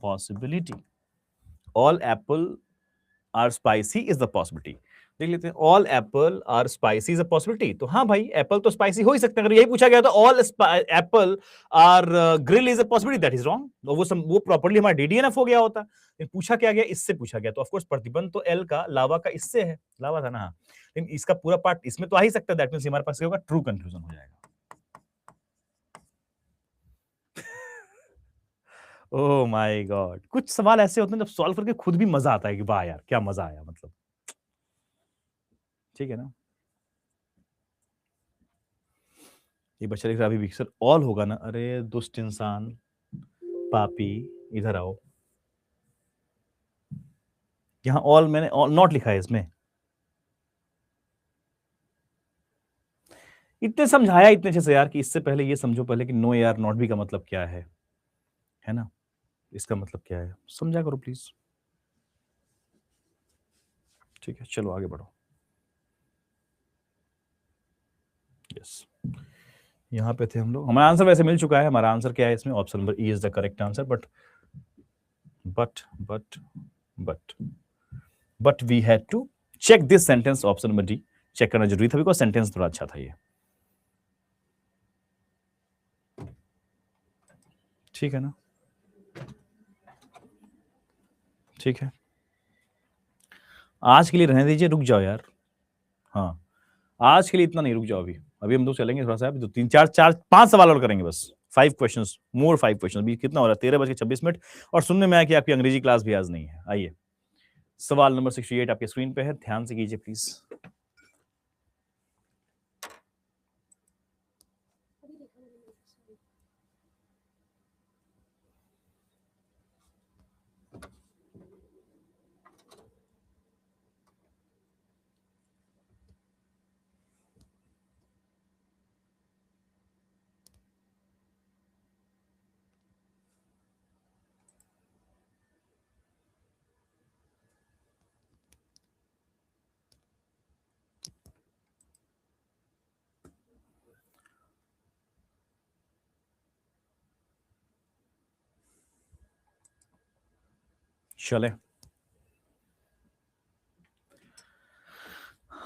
possibility, all apple are spicy is the possibility. देख लेते हैं, all apple are spicy is a possibility, तो हाँ भाई एप्पल तो स्पाइसी हो ही सकते हैं, अगर यही पूछा गया तो all apple are grill is a possibility, that is wrong, वो प्रॉपर्ली हमारा डीडीएनएफ हो गया होता। लेकिन पूछा क्या गया, इससे पूछा गया, तो ऑफ कोर्स प्रतिबंध तो एल का लावा का इससे है, लावा था ना, हाँ, लेकिन इसका पूरा पार्ट इसमें तो आ ही सकता है, दैट मींस हमारे पास क्या होगा, ट्रू कंक्लूजन हो जाएगा। ओह माय गॉड, कुछ सवाल ऐसे होते हैं जब सॉल्व करके खुद भी मजा आता है कि वाह यार क्या मजा आया, मतलब ठीक है ना। ये बच्चा लिख रहा है अभी भी सर ऑल होगा ना, अरे दुष्ट इंसान, पापी, इधर आओ, यहां ऑल मैंने ऑल नॉट लिखा है इसमें, इतने समझाया इतने अच्छे से यार कि इससे पहले ये समझो पहले कि no A are not B का मतलब क्या है ना, इसका मतलब क्या है समझा करो प्लीज। ठीक है, चलो आगे बढ़ो। यस, यहां पे थे हम लोग, हमारा आंसर वैसे मिल चुका है, हमारा आंसर क्या है इसमें, option number E is the correct answer, but but but but we had to check this sentence, option number D check करना जरूरी था, बिकॉज सेंटेंस थोड़ा अच्छा था ये, ठीक है ना, ठीक है, आज के लिए रहने दीजिए, रुक जाओ यार, हाँ आज के लिए इतना नहीं, रुक जाओ अभी, अभी हम लोग चलेंगे थोड़ा सा, अभी तो 3 4 5 सवाल और करेंगे बस, 5 क्वेश्चंस, मोर 5 क्वेश्चन, अभी कितना हो रहा है 13:26, और सुनने में आया कि आपकी अंग्रेजी क्लास भी आज नहीं है। आइए, सवाल नंबर 68 आपके स्क्रीन पे है, ध्यान से कीजिए प्लीज। चले,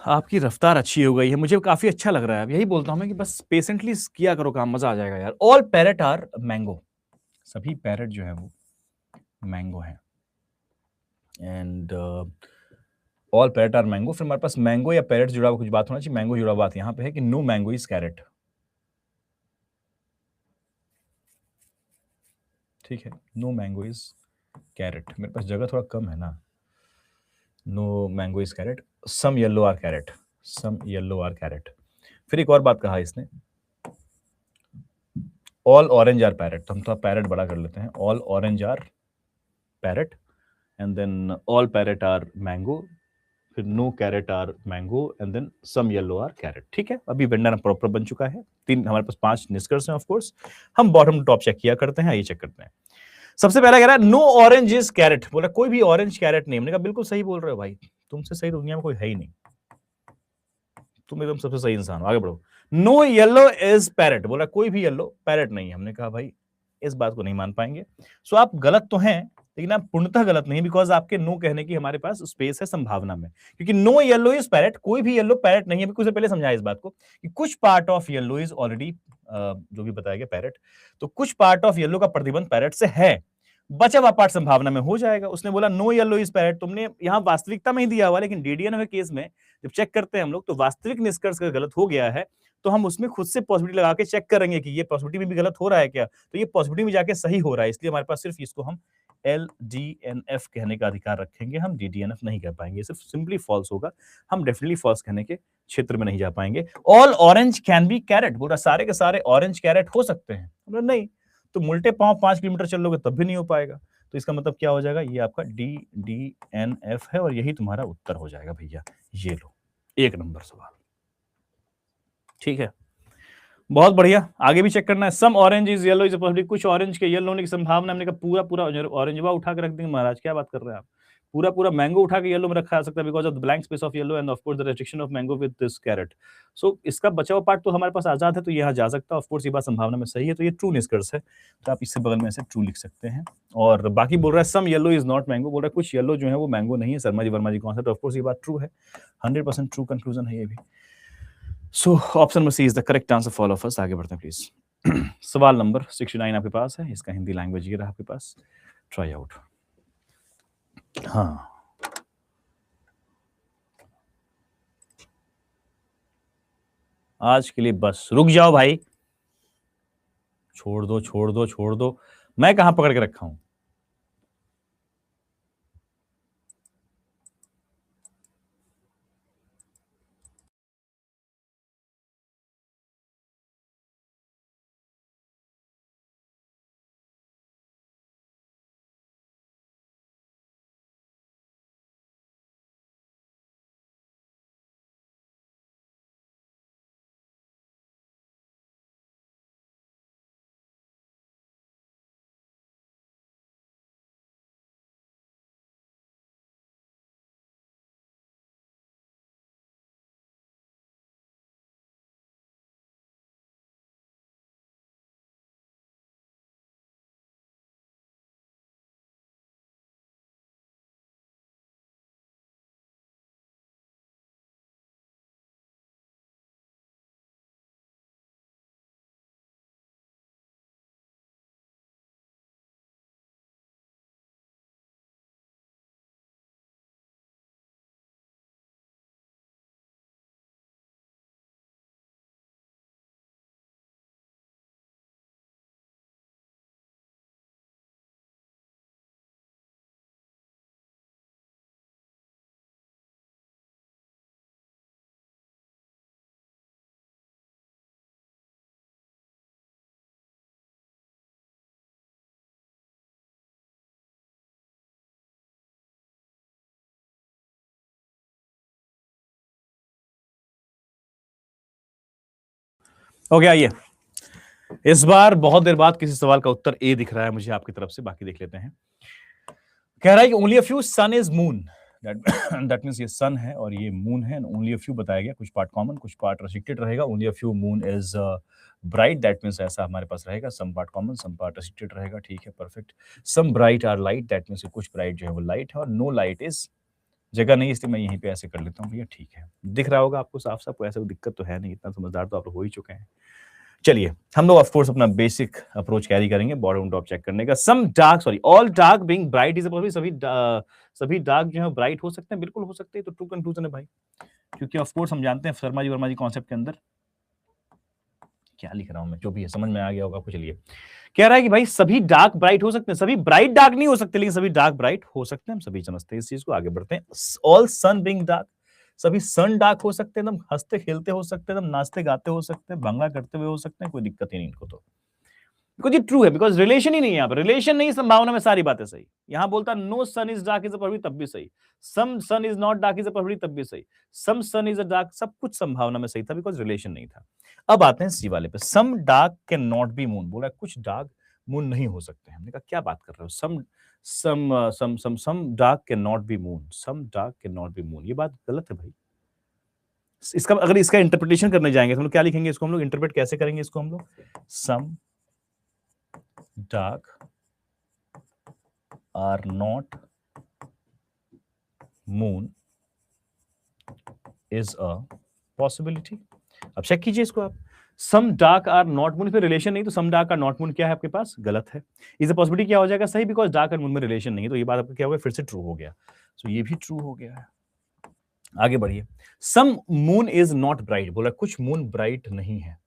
आपकी रफ्तार अच्छी हो गई है, मुझे काफी अच्छा लग रहा है। अब यही बोलता हूं मैं कि बस पेशेंटली किया करो काम, मजा आ जाएगा यार। ऑल पैरेट आर मैंगो, सभी पैरेट जो है वो मैंगो है। And all parrot are mango. फिर हमारे पास मैंगो या पैरेट जुड़ा हुआ कुछ बात होना चाहिए। मैंगो जुड़ा हुआ बात यहाँ पे है कि नो मैंगो इज कैरेट। ठीक है, नो मैंगो इज कैरेट। मेरे पास जगह थोड़ा कम है ना। No mango is carrot, some yellow are carrot, some yellow are carrot. फिर एक और बात कहा इसने, ऑल ऑरेंज आर पैरेट। तो हम थोड़ा पैरेट बड़ा कर लेते हैं, all orange are parrot, and then all parrot are mango, फिर no carrot are mango, and then some yellow are carrot. ठीक है, अभी वेंडर प्रॉपर बन चुका है। तीन हमारे पास 5 निष्कर्ष हैं। ऑफ कोर्स हम बॉटम टू टॉप चेक किया करते हैं, ये चेक करते हैं। सबसे पहला कह रहा है नो ऑरेंज इज कैरेट। बोला कोई भी ऑरेंज कैरेट नहीं। हमने कहा बिल्कुल सही बोल रहे हो भाई, तुमसे सही दुनिया में कोई है ही नहीं, तुम एकदम सबसे सही इंसान हो, आगे बढ़ो। No yellow is parrot. बोला कोई भी येलो पैरेट नहीं है। हमने कहा भाई इस बात को नहीं मान पाएंगे। सो आप गलत तो हैं, लेकिन आप पूर्णतः गलत नहीं, बिकॉज आपके नो कहने की हमारे पास स्पेस है संभावना में, क्योंकि नो येलो इज पैरेट, कोई भी येलो पैरेट नहीं है। कुछ पहले समझाया इस बात को कि कुछ part of yellow is already, जो भी बताया गया पैरेट, तो कुछ पार्ट ऑफ येलो का प्रतिबंध पैरेट से है, बचा हुआ पार्ट संभावना में हो जाएगा। उसने बोला नो येलो इज पैरेट, तुमने यहां वास्तविकता में ही दिया हुआ, लेकिन डीडीएन केस में जब चेक करते हैं हम लोग, तो वास्तविक निष्कर्ष अगर गलत हो गया है तो हम उसमें खुद से पॉसिबिलिटी लगा के चेक करेंगे कि ये पॉसिबिलिटी में भी गलत हो रहा है क्या, तो ये पॉसिबिलिटी में जाके सही हो रहा है। इसलिए हमारे पास सिर्फ इसको हम LDNF कहने का अधिकार रखेंगे, हम DDNF नहीं कह पाएंगे, सिर्फ सिंपली फॉल्स होगा। हम डेफिनेटली फॉल्स कहने के क्षेत्र में नहीं जा पाएंगे। All orange can be carrot. बोला सारे के सारे ऑरेंज कैरेट हो सकते हैं। बोला नहीं, तो उल्टे पांव 5 किलोमीटर चल लोगे तब भी नहीं हो पाएगा। तो इसका मतलब क्या हो जाएगा, ये आपका DDNF है, और यही तुम्हारा उत्तर हो जाएगा भैया। ये लो, 1 नंबर सवाल। ठीक है, बहुत बढ़िया। आगे भी चेक करना है। Some orange is yellow is possibility, कुछ ऑरेंज के येलो होने की संभावना। हमने कहा पूरा पूरा ऑरेंजवा उठा के रख देंगे महाराज, क्या बात कर रहे हैं आप। पूरा पूरा मैंगो उठा के येलो में रखा जा सकता है, because of the blank space of yellow and of course the restriction of mango with this carrot. So इसका बचा हुआ पार्ट तो हमारे पास आजाद है, तो यहाँ जा सकता है। ऑफ कोर्स ये बात संभावना में सही है, तो ये ट्रू निष्कर्ष है, तो आप इससे बगल में ऐसे ट्रू लिख सकते हैं। और बाकी बोल रहा है सम येलो इज नॉट मैंगो, बोल रहा है कुछ येलो जो है वो मैंगो नहीं है। Sharma ji Verma ji concept, of course ये बात ट्रू है, 100% ट्रू कंक्लूजन है ये भी। So option number C is the correct answer for all of us. आगे बढ़ते हैं प्लीज। सवाल नंबर 69 आपके पास है, इसका हिंदी लैंग्वेज ये रहा आपके पास, ट्राई आउट। हाँ, आज के लिए बस रुक जाओ भाई, छोड़ दो छोड़ दो छोड़ दो, मैं कहां पकड़ के रखा हूं। ओके, आइए। इस बार बहुत देर बाद किसी सवाल का उत्तर ए दिख रहा है मुझे आपकी तरफ से, बाकी देख लेते हैं। कह रहा है कि only a few sun is moon, that means ये सन है और ये मून है, ओनली अ फ्यू बताया गया, कुछ पार्ट कॉमन कुछ पार्ट रेस्ट्रिक्टेड रहेगा, only a few moon is bright, that means ऐसा हमारे पास रहेगा, some part common some part restricted रहेगा, ठीक है perfect. Some bright are light, that means कुछ ब्राइट जो है वो लाइट है, और नो लाइट इज, जगह नहीं इसलिए मैं यहीं पे ऐसे कर लेता हूँ भैया, ठीक है दिख रहा होगा आपको साफ साफ, कोई ऐसा दिक्कत तो है नहीं, इतना समझदार तो आप लोग हो ही चुके हैं। चलिए हम लोग ऑफ कोर्स अपना बेसिक अप्रोच कैरी करेंगे बॉटम टॉप चेक करने का। Some dark, sorry all dark being bright is a possibility, सभी डार्क जो है ब्राइट हो सकते हैं, बिल्कुल हो सकते हैं, तो ट्रू कंक्लूजन है भाई, क्योंकि ऑफ कोर्स हम जानते हैं शर्मा जी वर्मा जी कॉन्सेप्ट के अंदर, क्या लिख रहा हूं मैं, जो भी है समझ में आ गया होगा आपको। चलिए कह रहा है कि भाई सभी डार्क ब्राइट हो सकते हैं, सभी ब्राइट डार्क नहीं हो सकते, लेकिन सभी डार्क ब्राइट हो सकते हैं, हम सभी समझते हैं इस चीज को, आगे बढ़ते हैं। ऑल सन बीइंग डार्क, सभी सन डार्क हो सकते हैं, एकदम हंसते खेलते हो सकते हैं, एकदम नाचते गाते हो सकते हैं, भंगड़ा करते हुए हो सकते हैं, कोई दिक्कत ही नहीं इनको तो, बिकॉज ये ट्रू है, बिकॉज रिलेशन ही नहीं है यहाँ पर, रिलेशन नहीं, संभावना में सारी बातें सही। यहां बोलता no sun is dark is a तब भी सही, some sun is not dark is a तब भी सही, some sun is a dark, सब कुछ संभावना में सही था, बिकॉज रिलेशन नहीं था। अब आते हैं सी वाले पे, some dark can not be moon, बोला कुछ डार्क मून नहीं हो सकते। हमने कहा क्या बात कर रहे हो, some dark can not be moon, some dark can not be moon, ये बात गलत है भाई। इसका अगर इसका इंटरप्रिटेशन करने जाएंगे तो हम लोग क्या लिखेंगे, इसको हम लोग इंटरप्रेट कैसे करेंगे, इसको हम लोग some dark are not moon is a possibility। अब चेक कीजिए इसको आप, some dark are not moon, फिर रिलेशन नहीं, तो some dark are not moon क्या है आपके पास, गलत है। इज अ पॉसिबिलिटी क्या हो जाएगा, सही, बिकॉज डार्क और मून में रिलेशन नहीं है, तो ये बात आपका क्या हो गया, फिर से ट्रू हो गया, तो ये भी ट्रू हो गया है। आगे बढ़िए, सम मून इज नॉट ब्राइट, बोला कुछ मून ब्राइट नहीं है,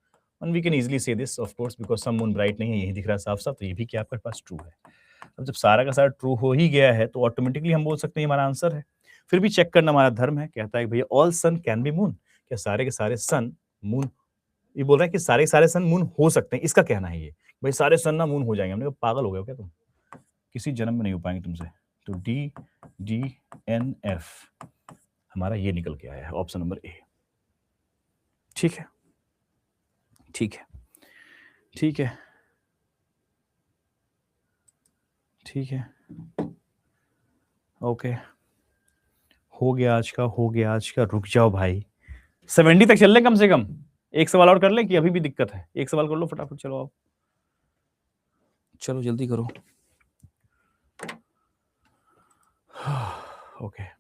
and we can easily say this of course because some moon bright नहीं है, यही दिख रहा है साफ साफ, तो ये भी क्या आपके पास ट्रू है। अब जब सारा का सारा ट्रू हो ही गया है तो ऑटोमेटिकली हम बोल सकते हैं हमारा आंसर है। फिर भी चेक करना हमारा धर्म है, कहता है भैया all sun can be moon, क्या सारे के सारे सन मून, ये बोल रहा है कि सारे के सारे सन मून हो सकते हैं, इसका कहना है ये, भाई सारे सन ना मून हो जाएंगे। हमने कहा पागल हो गए हो क्या तुम, किसी जन्म में नहीं हो पाएंगे तुमसे। तो डी डी एन एफ हमारा ये निकल के आया है, ऑप्शन नंबर ए। ठीक है ठीक है ठीक है ठीक है, ओके हो गया आज का, हो गया आज का, रुक जाओ भाई, 70 तक चल लें कम से कम, एक सवाल और कर लें कि अभी भी दिक्कत है, एक सवाल कर लो फटाफट, चलो आओ, चलो जल्दी करो। ओके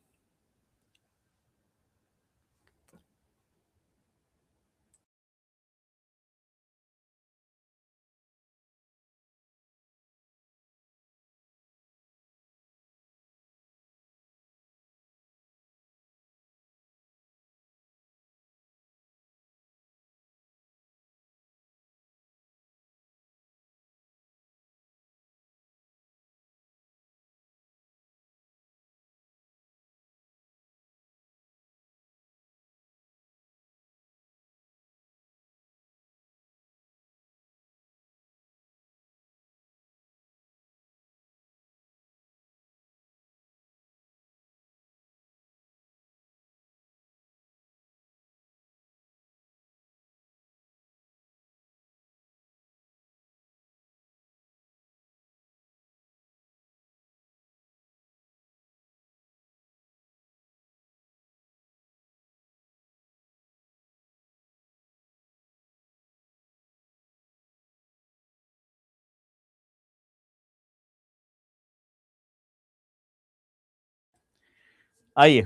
आइए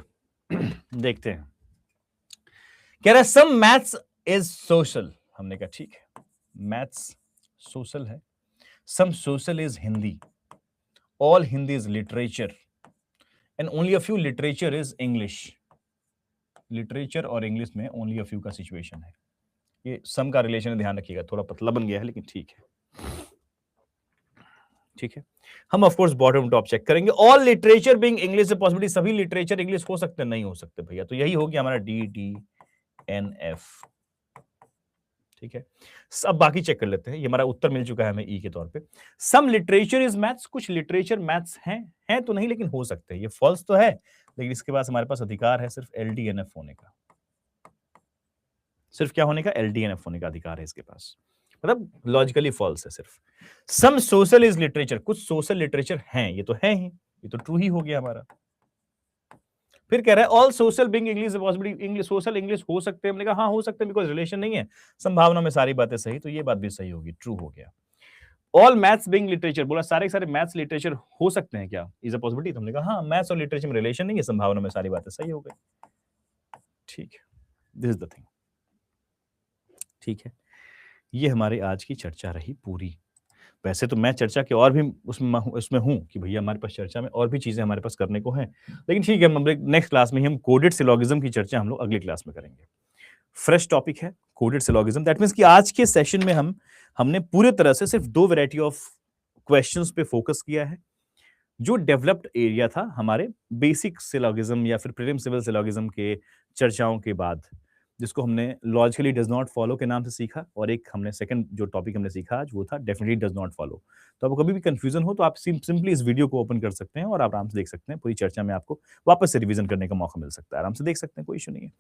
देखते हैं, कह रहा है सम मैथ्स इज सोशल, हमने कहा ठीक है मैथ्स सोशल है, some social is Hindi, all Hindi is literature and only a few literature is English, literature और इंग्लिश में ओनली अ फ्यू का सिचुएशन है। ये सम का रिलेशन है, ध्यान रखिएगा, थोड़ा पतला बन गया है लेकिन ठीक है ठीक है। हम of course bottom top check करेंगे, ऑल लिटरेचर बीइंग इंग्लिश से पॉसिबिलिटी, सभी लिटरेचर इंग्लिश हो सकते हैं, नहीं हो सकते भैया, तो यही हो गया हमारा डी डी एन एफ। ठीक है, अब बाकी चेक कर लेते हैं, ये हमारा उत्तर मिल चुका है हमें ई के तौर पे। सम लिटरेचर इज मैथ्स, कुछ लिटरेचर मैथ्स हैं तो नहीं लेकिन हो सकते हैं, ये फॉल्स तो है, लेकिन इसके पास हमारे पास अधिकार है सिर्फ एलडीएनएफ होने का, सिर्फ क्या होने का, एलडीएनएफ होने का अधिकार है इसके पास, मतलब लॉजिकली फॉल्स है सिर्फ। सम सोशल इज लिटरेचर, कुछ सोशल लिटरेचर हैं, ये तो है ही, ये तो ट्रू ही हो गया हमारा। फिर कह रहा है all social being English possibility, English social English हो सकते हैं। हमने कहा हाँ हो सकते हैं बिकॉज रिलेशन नहीं है, संभावना में सारी बातें सही, तो ये बात भी सही होगी, ट्रू हो गया। ऑल मैथ्स बीइंग लिटरेचर, बोला सारे सारे मैथ्स लिटरेचर हो सकते हैं क्या, इज अ पॉसिबिलिटी, तो हमने कहा हाँ मैथ्स और लिटरेचर में रिलेशन नहीं है, संभावना में सारी बातें सही हो गई। ठीक है, दिस इज द थिंग। ठीक है, ये हमारी आज की चर्चा रही पूरी। वैसे तो मैं चर्चा के और भी उसमें हूँ कि भैया हमारे पास चर्चा में और भी चीजें हमारे पास करने को हैं, लेकिन ठीक है, हम नेक्स्ट क्लास में ही हम कोडेड सिलोगिज्म की चर्चा हम लोग अगली क्लास में करेंगे। फ्रेश टॉपिक है कोडेड सिलोगिज्म, दैट मीन्स कि आज के सेशन में हमने पूरे तरह से सिर्फ 2 वैरायटी ऑफ क्वेश्चंस पे फोकस किया है। जो डेवलप्ड एरिया था हमारे बेसिक सिलोगिज्म या फिर प्रीलिम सिविल सिलोगिज्म के चर्चाओं के बाद, जिसको हमने लॉजिकली डज नॉट फॉलो के नाम से सीखा, और एक हमने सेकंड जो टॉपिक हमने सीखा आज वो था डेफिनेटली डज नॉट फॉलो। तो आपको कभी भी कंफ्यूजन हो तो आप सिंपली इस वीडियो को ओपन कर सकते हैं और आप आराम से देख सकते हैं, पूरी चर्चा में आपको वापस से रिवीजन करने का मौका मिल सकता है, आराम से देख सकते हैं, कोई इशू नहीं है।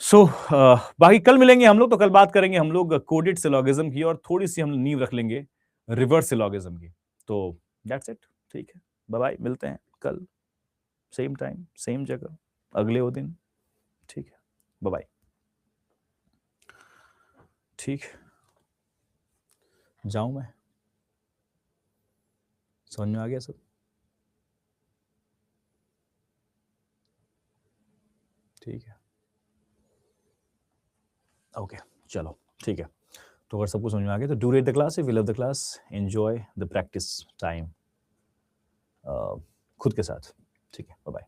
सो बाकी कल मिलेंगे हम लोग, तो कल बात करेंगे हम लोग कोडेड सिलोगिज्म की, और थोड़ी सी हम नींव रख लेंगे रिवर्स सिलोगिज्म की। तो दैट्स इट, ठीक है, बाय बाय, मिलते हैं कल सेम टाइम सेम जगह अगले वो दिन, ठीक है, बाय बाय। ठीक, जाऊं मैं, समझ में आ गया सब? ठीक है, ओके, चलो ठीक है। तो अगर सबको समझ में आ गया तो do rate the class, if you love the class enjoy the practice time खुद के साथ। ठीक है, बाय बाय।